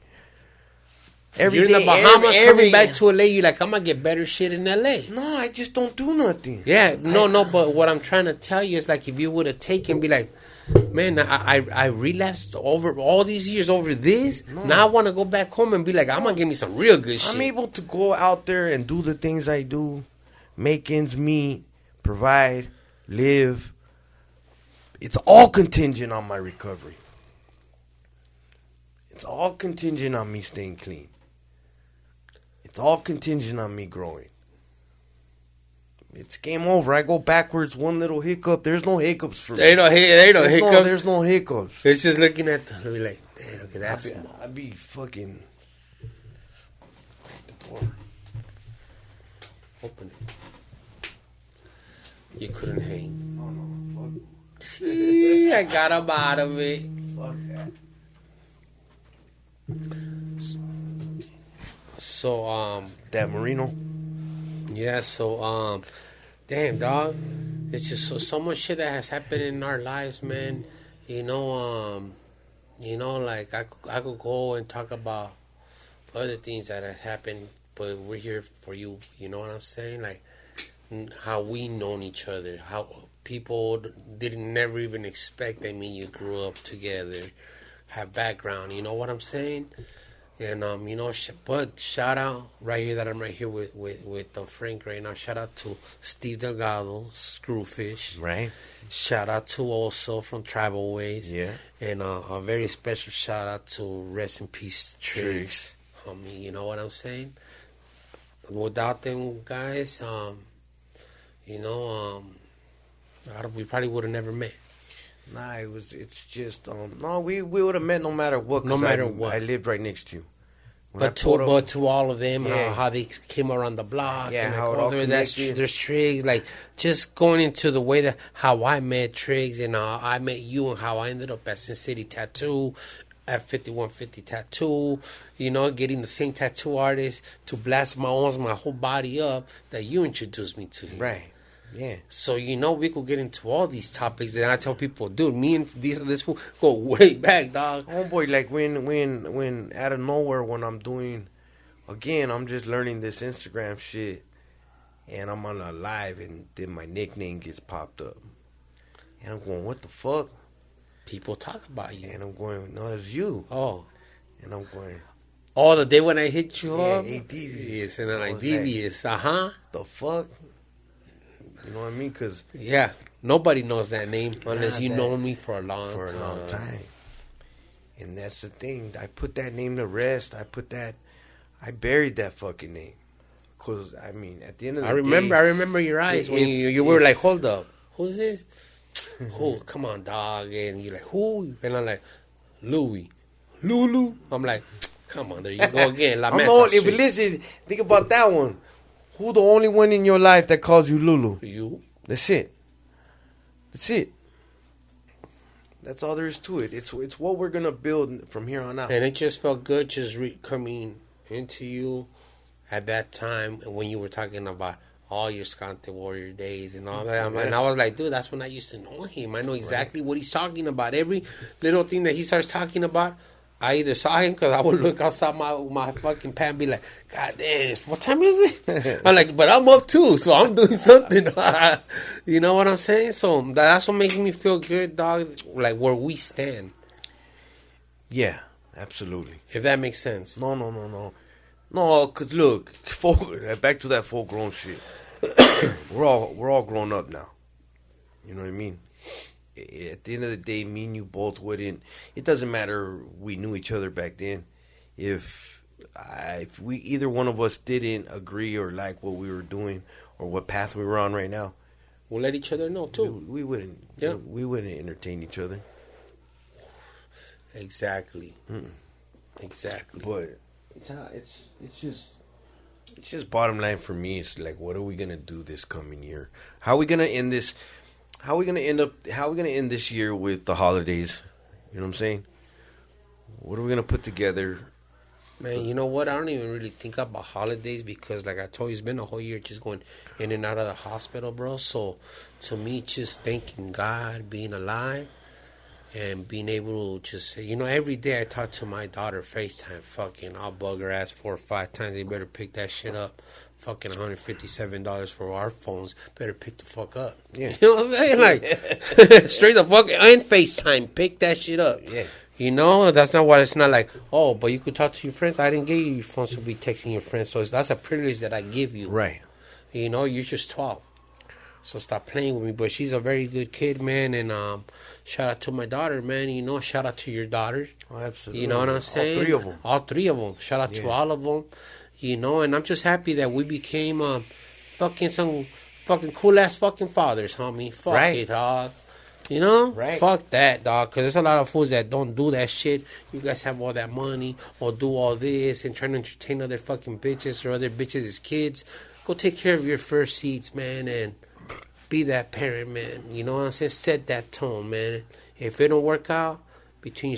You're in the Bahamas coming back to LA, you're like, I'm going to get better shit in LA. No, I just don't do nothing. Yeah, no, but what I'm trying to tell you is, like, if you would have taken, be like, man, I relapsed over all these years over this. No. Now I want to go back home and be like, I'm going to give me some real good shit. I'm able to go out there and do the things I do, make ends meet, provide, live. It's all contingent on my recovery. It's all contingent on me staying clean. It's all contingent on me growing. It's game over. I go backwards, one little hiccup. There's no hiccups for me. There ain't no hiccups. There's no hiccups. It's just looking at be like, damn, look at that. I'd be fucking... Crack the door. Open it. You couldn't hang. Oh, no. Fuck. See, I got him out of it. Fuck that. So, that Marino... Yeah, so, damn, dog. It's just so much shit that has happened in our lives, man. You know, like, I could go and talk about other things that have happened, but we're here for you. You know what I'm saying? Like, how we known each other, how people didn't never even expect, I mean, you grew up together, have background, you know what I'm saying? And, you know, but shout out right here that I'm right here with Frank right now. Shout out to Steve Delgado, Screwfish. Right. Shout out to also from Tribal Ways. Yeah. And a very special shout out to Rest in Peace Tricks. Homie, you know what I'm saying? Without them guys, we probably would have never met. Nah, it's just, no, we would have met no matter what. No matter what. I lived right next to you. But to all of them, yeah. how they came around the block, yeah, and how there's Triggs, like just going into the way that how I met Triggs and how I met you and how I ended up at Sin City Tattoo, at 5150 Tattoo, you know, getting the same tattoo artist to blast my whole body up that you introduced me to. Right. Yeah. So, you know, we could get into all these topics, and I tell people, dude, me and this fool go way back, dog. Homeboy, like when out of nowhere, when I'm doing, again, I'm just learning this Instagram shit, and I'm on a live, and then my nickname gets popped up. And I'm going, what the fuck? People talk about you. And I'm going, no, it's you. Oh. And I'm going, oh, the day when I hit you up? Yeah, Devious. And I'm like, Devious, the fuck? You know what I mean? Cause yeah, nobody knows that name unless you know me for a long time. And that's the thing. I put that name to rest. I buried that fucking name. Cause I mean, at the end of the day, I remember your eyes when you were like, hold up, who's this? Oh, come on, dog. And you're like, who? And I'm like, Louis. Lulu. I'm like, come on, there you go again. La I'm Mesa the only, Street. but listen, think about that one. Who the only one in your life that calls you Lulu? You. That's it. That's it. That's all there is to it. It's what we're gonna build from here on out. And it just felt good just coming into you at that time when you were talking about all your Scante Warrior days and all that. And I was like, dude, that's when I used to know him. I know exactly what he's talking about. Every little thing that he starts talking about, I either saw him because I would look outside my fucking pad and be like, God damn, what time is it? I'm like, but I'm up too, so I'm doing something. You know what I'm saying? So that's what makes me feel good, dog, like where we stand. Yeah, absolutely. If that makes sense. No, because look, back to that full grown shit. We're all grown up now. You know what I mean? At the end of the day, me and you both wouldn't. It doesn't matter. We knew each other back then. If we either one of us didn't agree or like what we were doing or what path we were on right now, we'll let each other know too. We wouldn't. Yeah. We wouldn't entertain each other. Exactly. Exactly. But it's just bottom line for me. It's like, what are we gonna do this coming year? How are we gonna end this? How are we gonna end this year with the holidays? You know what I'm saying? What are we gonna put together? Man, you know what? I don't even really think about holidays because, like I told you, it's been a whole year just going in and out of the hospital, bro. So, to me, just thanking God, being alive, and being able to just, every day I talk to my daughter FaceTime. Fucking, I'll bug her ass 4 or 5 times. They better pick that shit up. Fucking $157 for our phones. Better pick the fuck up. Yeah. You know what I'm saying? Like, straight the fuck and FaceTime. Pick that shit up. Yeah. That's not what it's not like, oh, but you could talk to your friends. I didn't get you your phones to be texting your friends. So that's a privilege that I give you. Right. You're just 12. So stop playing with me. But she's a very good kid, man. And shout out to my daughter, man. Shout out to your daughters. Oh, absolutely. You know what I'm saying? All three of them. Shout out to all of them. And I'm just happy that we became some fucking cool-ass fucking fathers, homie. Fuck it, dog. Right. Fuck that, dog. Because there's a lot of fools that don't do that shit. You guys have all that money or do all this and trying to entertain other fucking bitches or other bitches as kids. Go take care of your first seeds, man, and be that parent, man. You know what I'm saying? Set that tone, man. If it don't work out between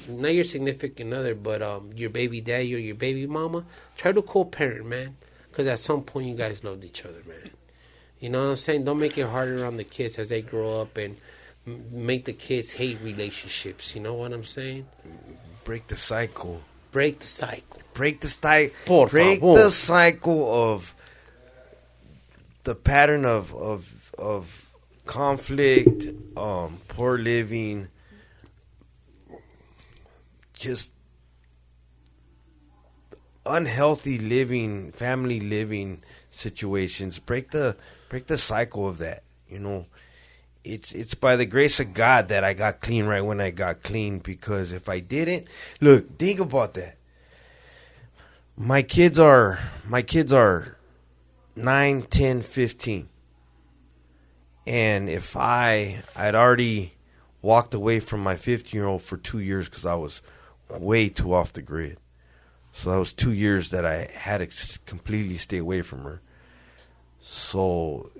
not your significant other, but your baby daddy or your baby mama, try to co-parent, man. Because at some point you guys loved each other, man. You know what I'm saying? Don't make it harder on the kids as they grow up and make the kids hate relationships. You know what I'm saying? Break the cycle. Break the cycle. Break the cycle of the pattern of conflict, poor living, just unhealthy living, family living situations. Break the cycle of that. It's by the grace of God that I got clean right when I got clean, because if I didn't, look, think about that. My kids are 9, 10, 15. And if I'd already walked away from my 15-year-old for 2 years because I was way too off the grid. So that was 2 years that I had to completely stay away from her. So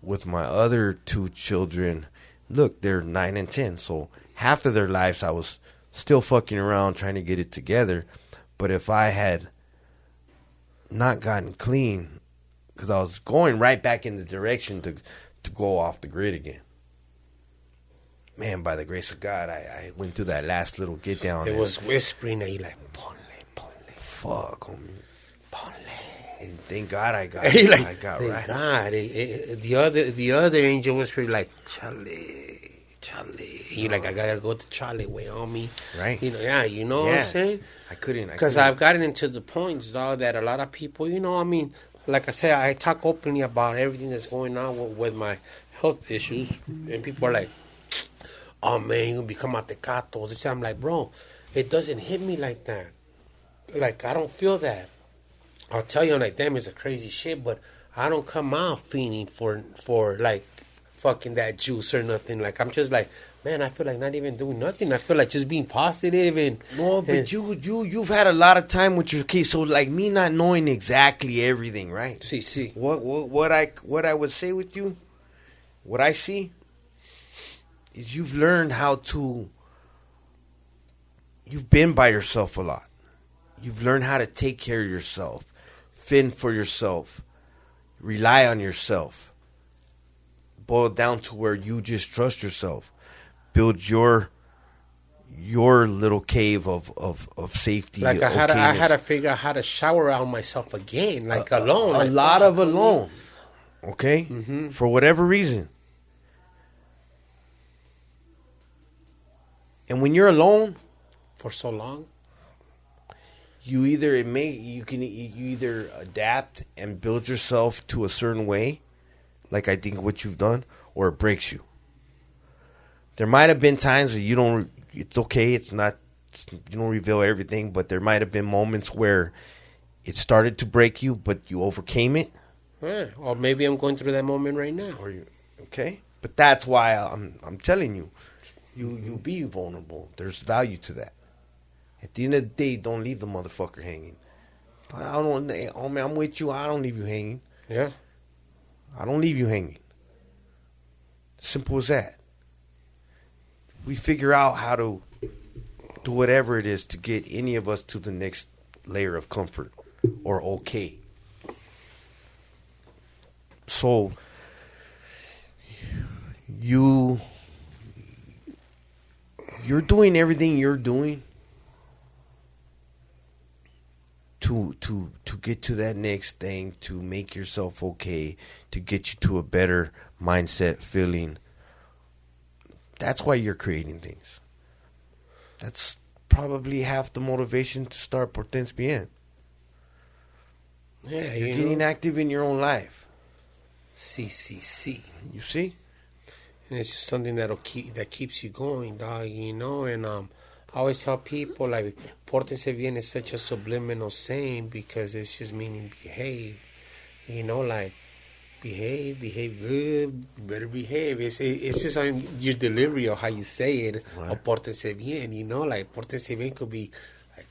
with my other 2 children, look, they're 9 and 10. So half of their lives I was still fucking around trying to get it together. But if I had not gotten clean, because I was going right back in the direction to go off the grid again. Man, by the grace of God, I went through that last little get down. It was whispering and you like, ponle. Fuck, homie. Ponle. And thank God I got right. Thank God. The other angel whispered like, Charlie. You like, I gotta go to Charlie way on me. Right. You know what I'm saying? I couldn't. Because I've gotten into the points, dog, that a lot of people, like I said, I talk openly about everything that's going on with my health issues. And people are like, oh, man, you're going to become a tecato. I'm like, bro, it doesn't hit me like that. Like, I don't feel that. I'll tell you, I'm like, damn, it's a crazy shit, but I don't come out fiending for like, fucking that juice or nothing. Like, I'm just like, man, I feel like not even doing nothing. I feel like just being positive and... No, but you've had a lot of time with your kids. So, like, me not knowing exactly everything, right? See. What I would say with you, what I see, is you've learned how to... You've been by yourself a lot. You've learned how to take care of yourself, fend for yourself, rely on yourself, boil down to where you just trust yourself, build your little cave of safety. Like I had to figure out how to shower out myself again, like alone. A lot of alone, okay? Mm-hmm. For whatever reason. And when you're alone... For so long... You either adapt and build yourself to a certain way, like I think what you've done, or it breaks you. There might have been times where you don't. It's okay. It's not. You don't reveal everything, but there might have been moments where it started to break you, but you overcame it. Yeah, or maybe I'm going through that moment right now. Or you okay? But that's why I'm telling you, you be vulnerable. There's value to that. At the end of the day, don't leave the motherfucker hanging. Homie, I'm with you. I don't leave you hanging. Yeah. I don't leave you hanging. Simple as that. We figure out how to do whatever it is to get any of us to the next layer of comfort or okay. So, you're doing everything you're doing to get to that next thing, to make yourself okay, to get you to a better mindset, feeling. That's why you're creating things. That's probably half the motivation to start Portense Biennn. Yeah, you're getting active in your own life. See. You see? And it's just something that keeps you going, dog, and I always tell people, like, Portense Biennn is such a subliminal saying because it's just meaning behave. Like, behave good, better behave. It's just on your delivery of how you say it, right. Of Portense Biennn, like, Portense Biennn could be, like,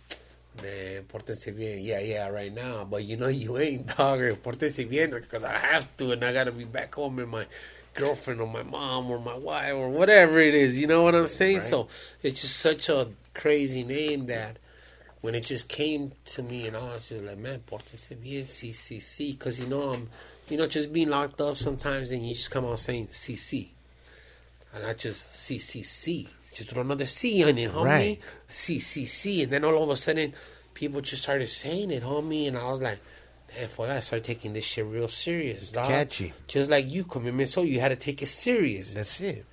man, Portense Biennn, yeah, right now. But, you ain't, dog, or Portense Biennn because I have to, and I got to be back home with my girlfriend or my mom or my wife or whatever it is, you know what I'm saying? Right. So it's just such a crazy name that when it just came to me, I was just like, man, Portense Biennn, CCC, because I'm, just being locked up sometimes, and you just come out saying CC, and I just CCC, just throw another C on it, homie, right. CCC, and then all of a sudden, people just started saying it, homie, and I was like, damn, I gotta start taking this shit real serious, dog. Catchy. Just like you, commitment. So you had to take it serious. That's it.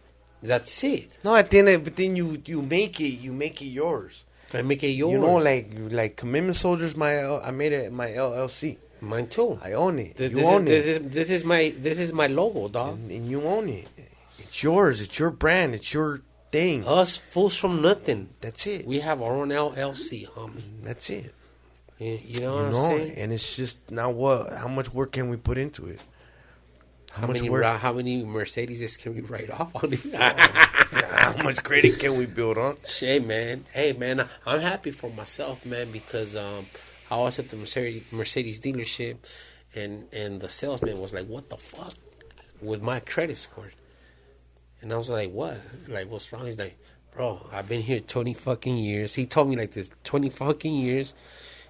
No, at the end, but then you make it yours. I make it yours. Like Commitment Soldiers. I made it my LLC. Mine too. I own it. You own it. This is my logo, dog. And you own it. It's yours. It's your brand. It's your thing. Us fools from nothing. That's it. We have our own LLC, homie. That's it. You know what I'm saying? And it's just now how much work can we put into it? How many Mercedes can we write off on it? How much credit can we build on? Hey man, I'm happy for myself, man, because I was at the Mercedes dealership, and the salesman was like, "What the fuck with my credit score?" And I was like, "What? Like, what's wrong?" He's like, "Bro, I've been here 20 fucking years." He told me like this, 20 fucking years.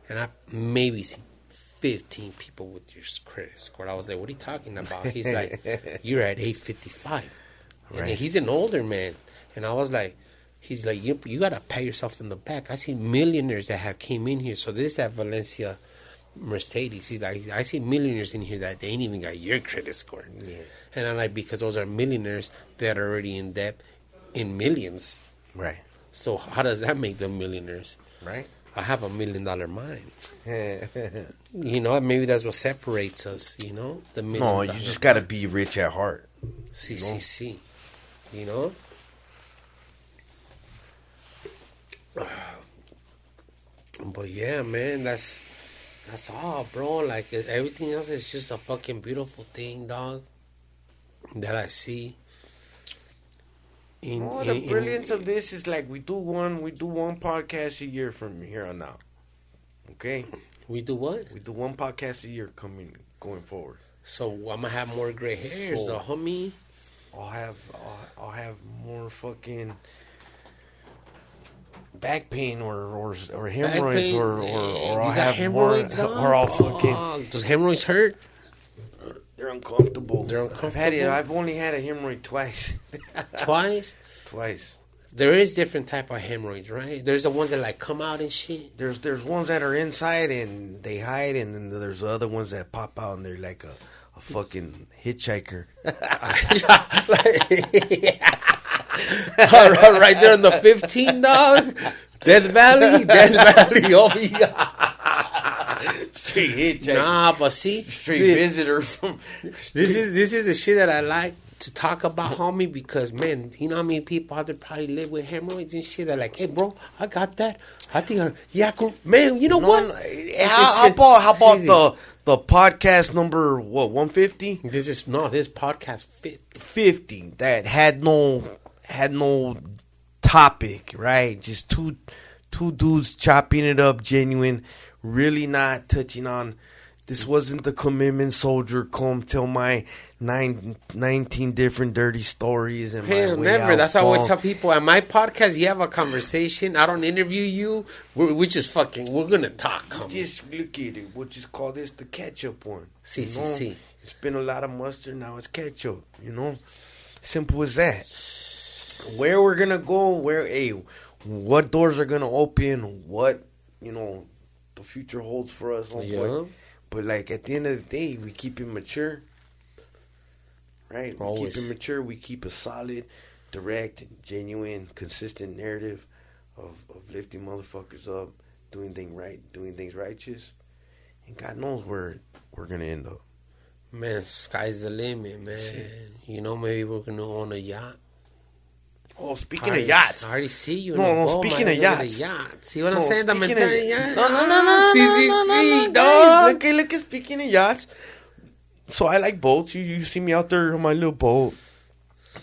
And I maybe seen 15 people with your credit score. I was like, what are you talking about? He's like, you're at 855. And right. He's an older man. And I was like, he's like, you got to pat yourself in the back. I see millionaires that have came in here. So this is at Valencia Mercedes. He's like, I see millionaires in here that they ain't even got your credit score. Yeah. And I'm like, because those are millionaires that are already in debt in millions. Right. So how does that make them millionaires? Right. I have $1 million mind. Maybe that's what separates us, the $1 million. No, you just got to be rich at heart. CCC, But yeah, man, that's all, bro. Like, everything else is just a fucking beautiful thing, dog, that I see. The brilliance of this is like we do one podcast a year from here on out. Okay? We do what? We do one podcast a year going forward. So I'm gonna have more gray hairs, homie. I'll have more fucking back pain or hemorrhoids or I'll have hemorrhoids more or I'll fucking. Does hemorrhoids hurt? They're uncomfortable. Uncomfortable. I've only had a hemorrhoid twice. Twice. There is different type of hemorrhoids, right? There's the ones that like come out and shit. There's ones that are inside and they hide, and then there's the other ones that pop out and they're like a fucking hitchhiker. Right there on the 15, dog. Death Valley. Oh yeah. Straight hitchhiker. Nah, but see, straight visitor from. This is the shit that I like to talk about, homie, because man, you know how many people out there probably live with hemorrhoids and shit. They're like, hey, bro, I got that. I think man, you know what? How about the podcast number 150? This is podcast 50 that had no topic, right? Just two dudes chopping it up, genuine, really not touching on. This wasn't the commitment soldier. Come tell my 19 different dirty stories and Hell, never. That's how I always tell people. At my podcast, you have a conversation. I don't interview you. We just fucking. We're gonna talk. Just look at it. We'll just call this the ketchup one. See. It's been a lot of mustard. Now it's ketchup. You know, simple as that. Where we're gonna go? What doors are gonna open? What the future holds for us. Yeah. But like at the end of the day, we keep it mature, right? We keep it mature. We keep a solid, direct, genuine, consistent narrative of lifting motherfuckers up, doing things right, doing things righteous, and God knows where we're gonna end up. Man, sky's the limit, man. You know, maybe we're gonna own a yacht. Oh, speaking of yachts. I already see you. Speaking of yachts. See what I'm saying? I'm telling you. No, dog. Look, speaking of yachts. So I like boats. You see me out there on my little boat.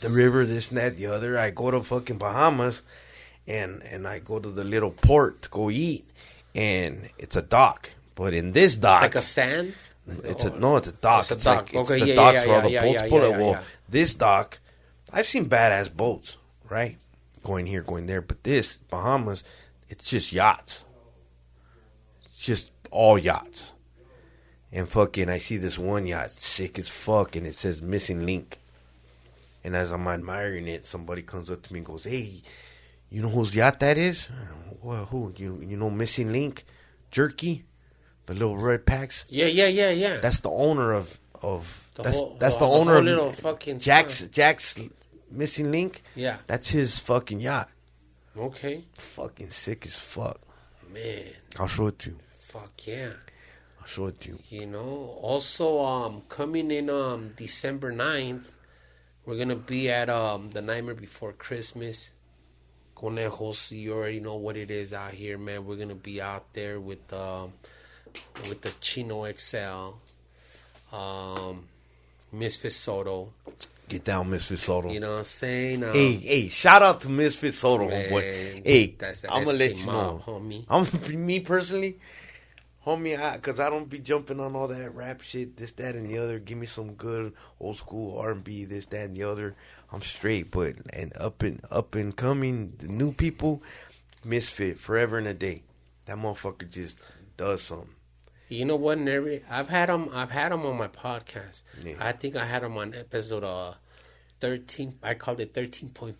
The river, this and that, the other. I go to fucking Bahamas. And I go to the little port to go eat. And it's a dock. But in this dock. Like a sand? It's a dock. It's a dock. It's the docks where all the boats pull it. Well, this dock, I've seen badass boats. Right? Going here, going there. But this, Bahamas, it's just yachts. It's just all yachts. And fucking, I see this one yacht, sick as fuck, and it says missing link. And as I'm admiring it, somebody comes up to me and goes, hey, you know whose yacht that is? Well, who? You know missing link? Jerky? The little red packs? Yeah. That's the owner of the owner of little fucking Jack's Missing Link? Yeah. That's his fucking yacht. Okay. Fucking sick as fuck. Man. I'll show it to you. Fuck yeah. I'll show it to you. You know, also coming in December 9th, we're going to be at the Nightmare Before Christmas. Conejos, you already know what it is out here, man. We're going to be out there with the Chino XL, Misfit Soto. Get down, Misfit Soto. You know what I'm saying? Hey, shout out to Misfit Soto, homeboy. Hey, I'm going to let you know. Homie. Me personally, homie, because I don't be jumping on all that rap shit, this, that, and the other. Give me some good old school R&B, this, that, and the other. I'm straight, but up and coming, the new people, Misfit, forever and a day. That motherfucker just does something. You know what? I've had him on my podcast. Yeah. I think I had him on episode 13. I called it 13.5.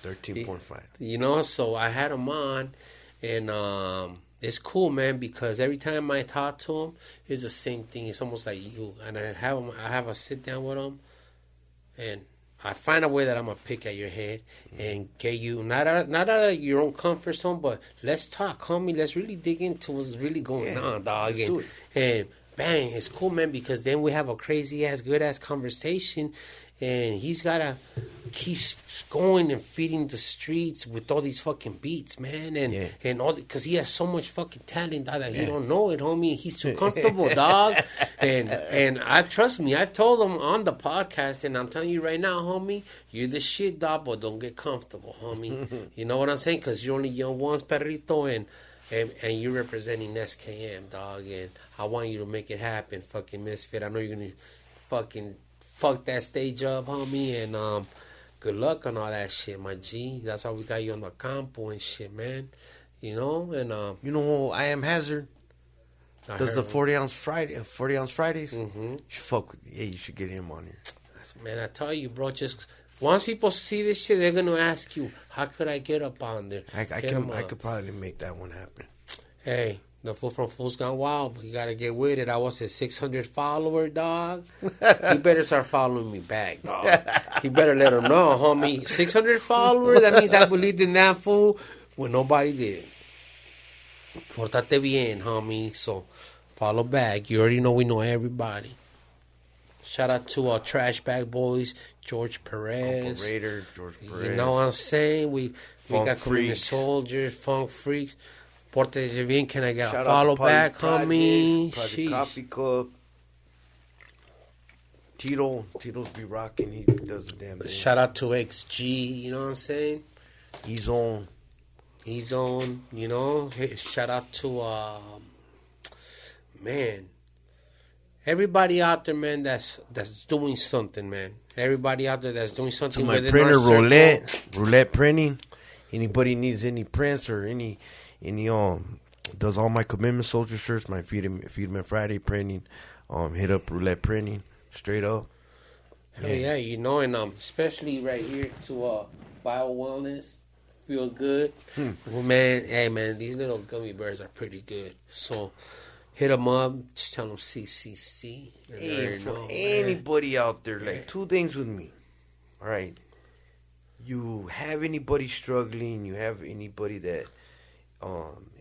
13.5. You know, so I had him on, and it's cool, man, because every time I talk to him, it's the same thing. It's almost like you, and I have a sit down with him, and I find a way that I'm gonna pick at your head and get you not out of your own comfort zone, but let's talk, homie. Let's really dig into what's really going on, dog. And bang, it's cool, man, because then we have a crazy ass, good ass conversation, and he's gotta keep going and feeding the streets with all these fucking beats, man, and all because he has so much fucking talent, dog, that he don't know it, homie. He's too comfortable, dog. And I trust me, I told him on the podcast, and I'm telling you right now, homie, you're the shit, dog, but don't get comfortable, homie. You know what I'm saying? Because you're only young once, perrito, and you're representing SKM, dog, and I want you to make it happen, fucking Misfit. I know you're gonna fucking fuck that stage up, homie, and good luck on all that shit, my G. That's why we got you on the campo and shit, man. You know, and you know, I Am Hazard does the 40-ounce Fridays. Mm-hmm. You should fuck with, you should get him on here. Man, I tell you, bro, just once people see this shit, they're gonna ask you, how could I get up on there? I could probably make that one happen. Hey, the fool from Fool's Gone Wild, you gotta get with it. I was a 600 follower, dog. You better start following me back, dog. You better let him know, homie. 600 followers, that means I believed in that fool when nobody did. Portate bien, homie. So, follow back. You already know we know everybody. Shout out to our Trash Bag Boys, George Perez. Uncle Raider, George Perez. You know what I'm saying? We got Community Soldiers, Funk Freaks. Portense Biennn, can I get a follow back, homie? Project Coffee Cup. Tito's be rocking. He does the damn thing. Shout out to XG, you know what I'm saying? He's on, you know. Hey, shout out to, man, everybody out there, man, that's doing something, man. Everybody out there that's doing something. To my printer, Roulette Printing. Anybody needs any prints or any does all my Commitment Soldier shirts, my Feed 'em Friday printing, hit up Roulette Printing, straight up. Hell yeah, you know, and especially right here to Bio Wellness, feel good. Well, man, hey man, these little gummy bears are pretty good. So hit them up, just tell them CCC. Hey, for anybody out there, like 2 things with me. All right, you have anybody struggling, you have anybody that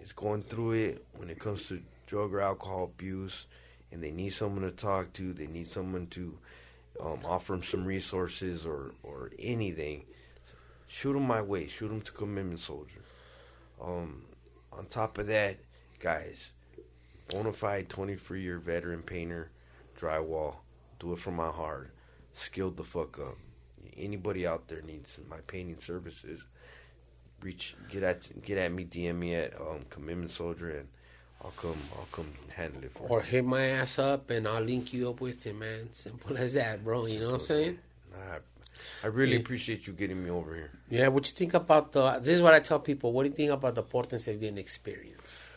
is going through it when it comes to drug or alcohol abuse, and they need someone to talk to, they need someone to offer them some resources or anything, shoot them my way, shoot them to Commitment Soldier. On top of that, guys, bona fide 23-year veteran painter, drywall, do it from my heart, skilled the fuck up. Anybody out there needs my painting services, get at me, DM me at Commitment Soldier, and I'll come handle it for you. Or hit my ass up and I'll link you up with him, man. Simple as that, bro. You know what I'm saying? I really appreciate you getting me over here. Yeah, what you think about this is what I tell people. What do you think about the Portense Biennn experience?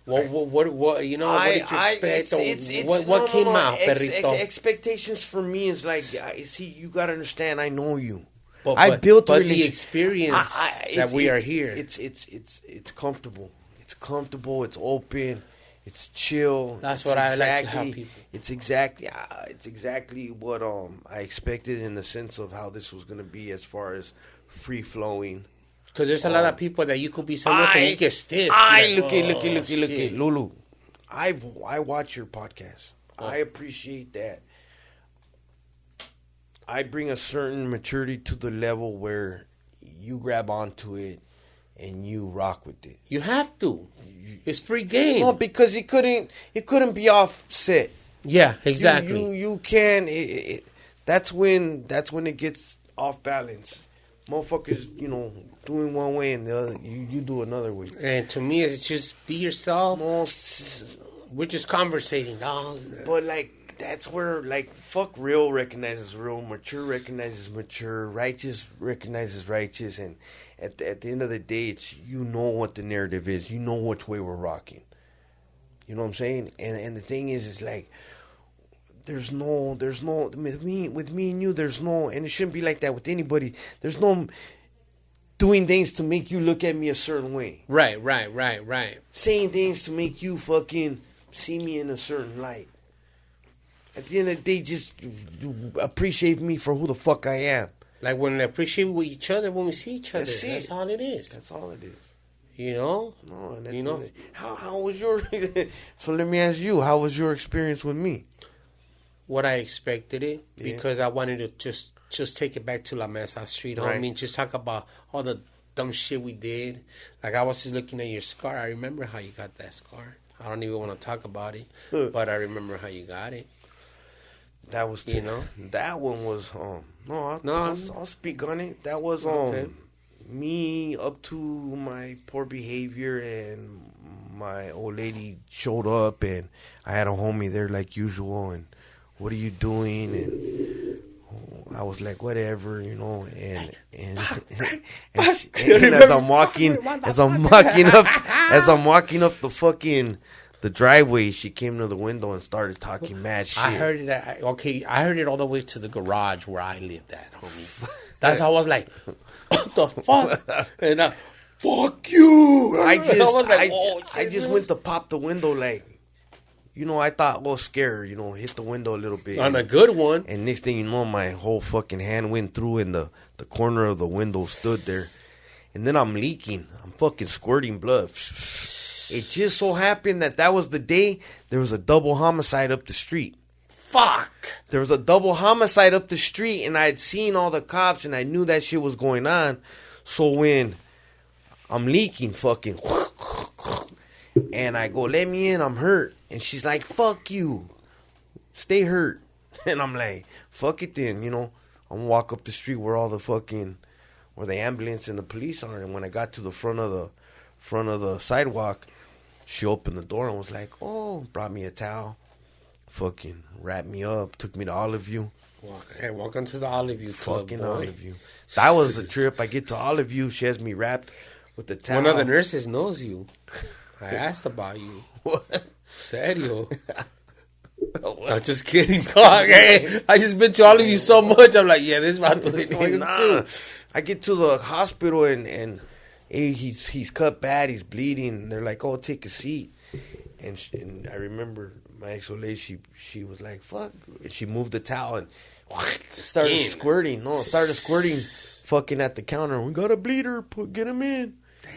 What you know? What did you expect? What came out, perrito? Expectations for me is like, see, you gotta understand. I know you. I built the experience that we are here. It's comfortable. It's comfortable. It's open. It's chill. That's what I like to have people. It's exactly what I expected in the sense of how this was gonna be as far as free flowing. Because there's a lot of people that you could be somewhere and you get stiff. Look at Lulu. I watch your podcast. I appreciate that. I bring a certain maturity to the level where you grab onto it and you rock with it. You have to. It's free game. No, because it couldn't be offset. Yeah, exactly. You can. That's when it gets off balance. Motherfuckers, doing one way and the other, you do another way. And to me, it's just be yourself. We're just conversating, dog. But that's where fuck real recognizes real, mature recognizes mature, righteous recognizes righteous, and at the end of the day, it's what the narrative is. You know which way we're rocking. You know what I'm saying? And the thing is there's no with me and you, there's no, and it shouldn't be like that with anybody. There's no doing things to make you look at me a certain way. Right. Saying things to make you fucking see me in a certain light. At the end of the day, just appreciate me for who the fuck I am. Like when we appreciate each other when we see each other. That's all it is. That's all it is. You know? No, how was your... So let me ask you, how was your experience with me? what I expected it because I wanted to just take it back to La Mesa Street, homie. Right. Just talk about all the dumb shit we did. Like, I was just looking at your scar. I remember how you got that scar. I don't even want to talk about it, but I remember how you got it. That was, you know, that one was, I'll speak on it. That was, me up to my poor behavior, and my old lady showed up, and I had a homie there like usual, and what are you doing? And I was like, whatever, you know, and as I'm walking up the driveway, she came to the window and started talking mad shit. I heard it. I heard it all the way to the garage where I lived at, homie. That's how I was like, what the fuck? And fuck you. I just went to pop the window, like, you know, I thought, well, scare her, you know, hit the window a little bit. On a good one. And next thing you know, my whole fucking hand went through, and the corner of the window stood there. And then I'm leaking. I'm fucking squirting blood. It just so happened that was the day there was a double homicide up the street. Fuck. There was a double homicide up the street, and I had seen all the cops, and I knew that shit was going on. So when I'm leaking, fucking, and I go, let me in, I'm hurt. And she's like, fuck you. Stay hurt. And I'm like, fuck it then, you know. I'm gonna walk up the street where the ambulance and the police are. And when I got to the front of the sidewalk, she opened the door and was like, oh, brought me a towel, fucking wrapped me up, took me to Olive View. Welcome to the Olive View Club, fucking boy. Olive View. That was the trip. I get to Olive View, she has me wrapped with the towel. One of the nurses knows you. I asked about you. What? Serio. I'm just kidding, dog. Hey, I just been to Olive View so much. I'm like, yeah, this is about to be too. I get to the hospital and he's cut bad, he's bleeding. They're like, oh, take a seat. And I remember my ex-old lady, she was like, fuck. And she moved the towel and started squirting fucking at the counter. We got a bleeder, get him in. Damn.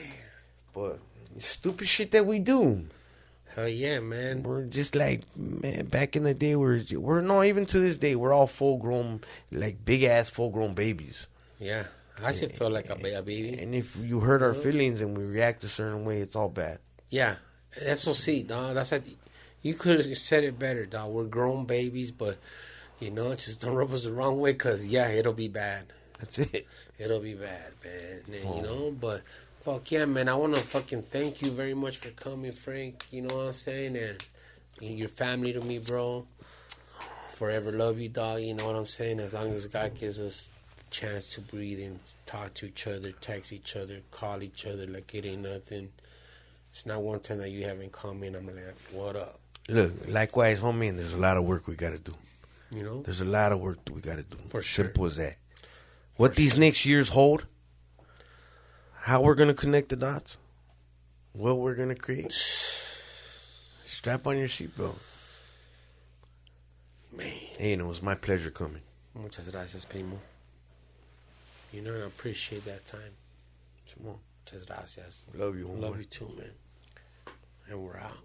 But stupid shit that we do. Hell yeah, man. We're just like, man, back in the day, we're no, even to this day, we're all full-grown, like big-ass full-grown babies. Yeah. I should feel like a baby. And if you hurt our feelings and we react a certain way, it's all bad. Yeah. That's what, see, dog. That's what, you could have said it better, dog. We're grown babies, but, you know, just don't rub us the wrong way, because, yeah, it'll be bad. That's it. It'll be bad, man. And, you know, but, fuck yeah, man. I want to fucking thank you very much for coming, Frank. You know what I'm saying? And your family to me, bro. Forever love you, dog. You know what I'm saying? As long as God gives us chance to breathe and talk to each other, text each other, call each other like it ain't nothing. It's not one time that you haven't come in. I'm like, what up? Look, likewise, homie, and there's a lot of work we got to do. You know? There's a lot of work that we got to do. For sure. Simple as that. What these next years hold, how we're going to connect the dots, what we're going to create. Strap on your seatbelt. Man. Hey, and it was my pleasure coming. Muchas gracias, primo. You know, I appreciate that time. Muchas gracias. Love you, homie. Love you too, man. And we're out.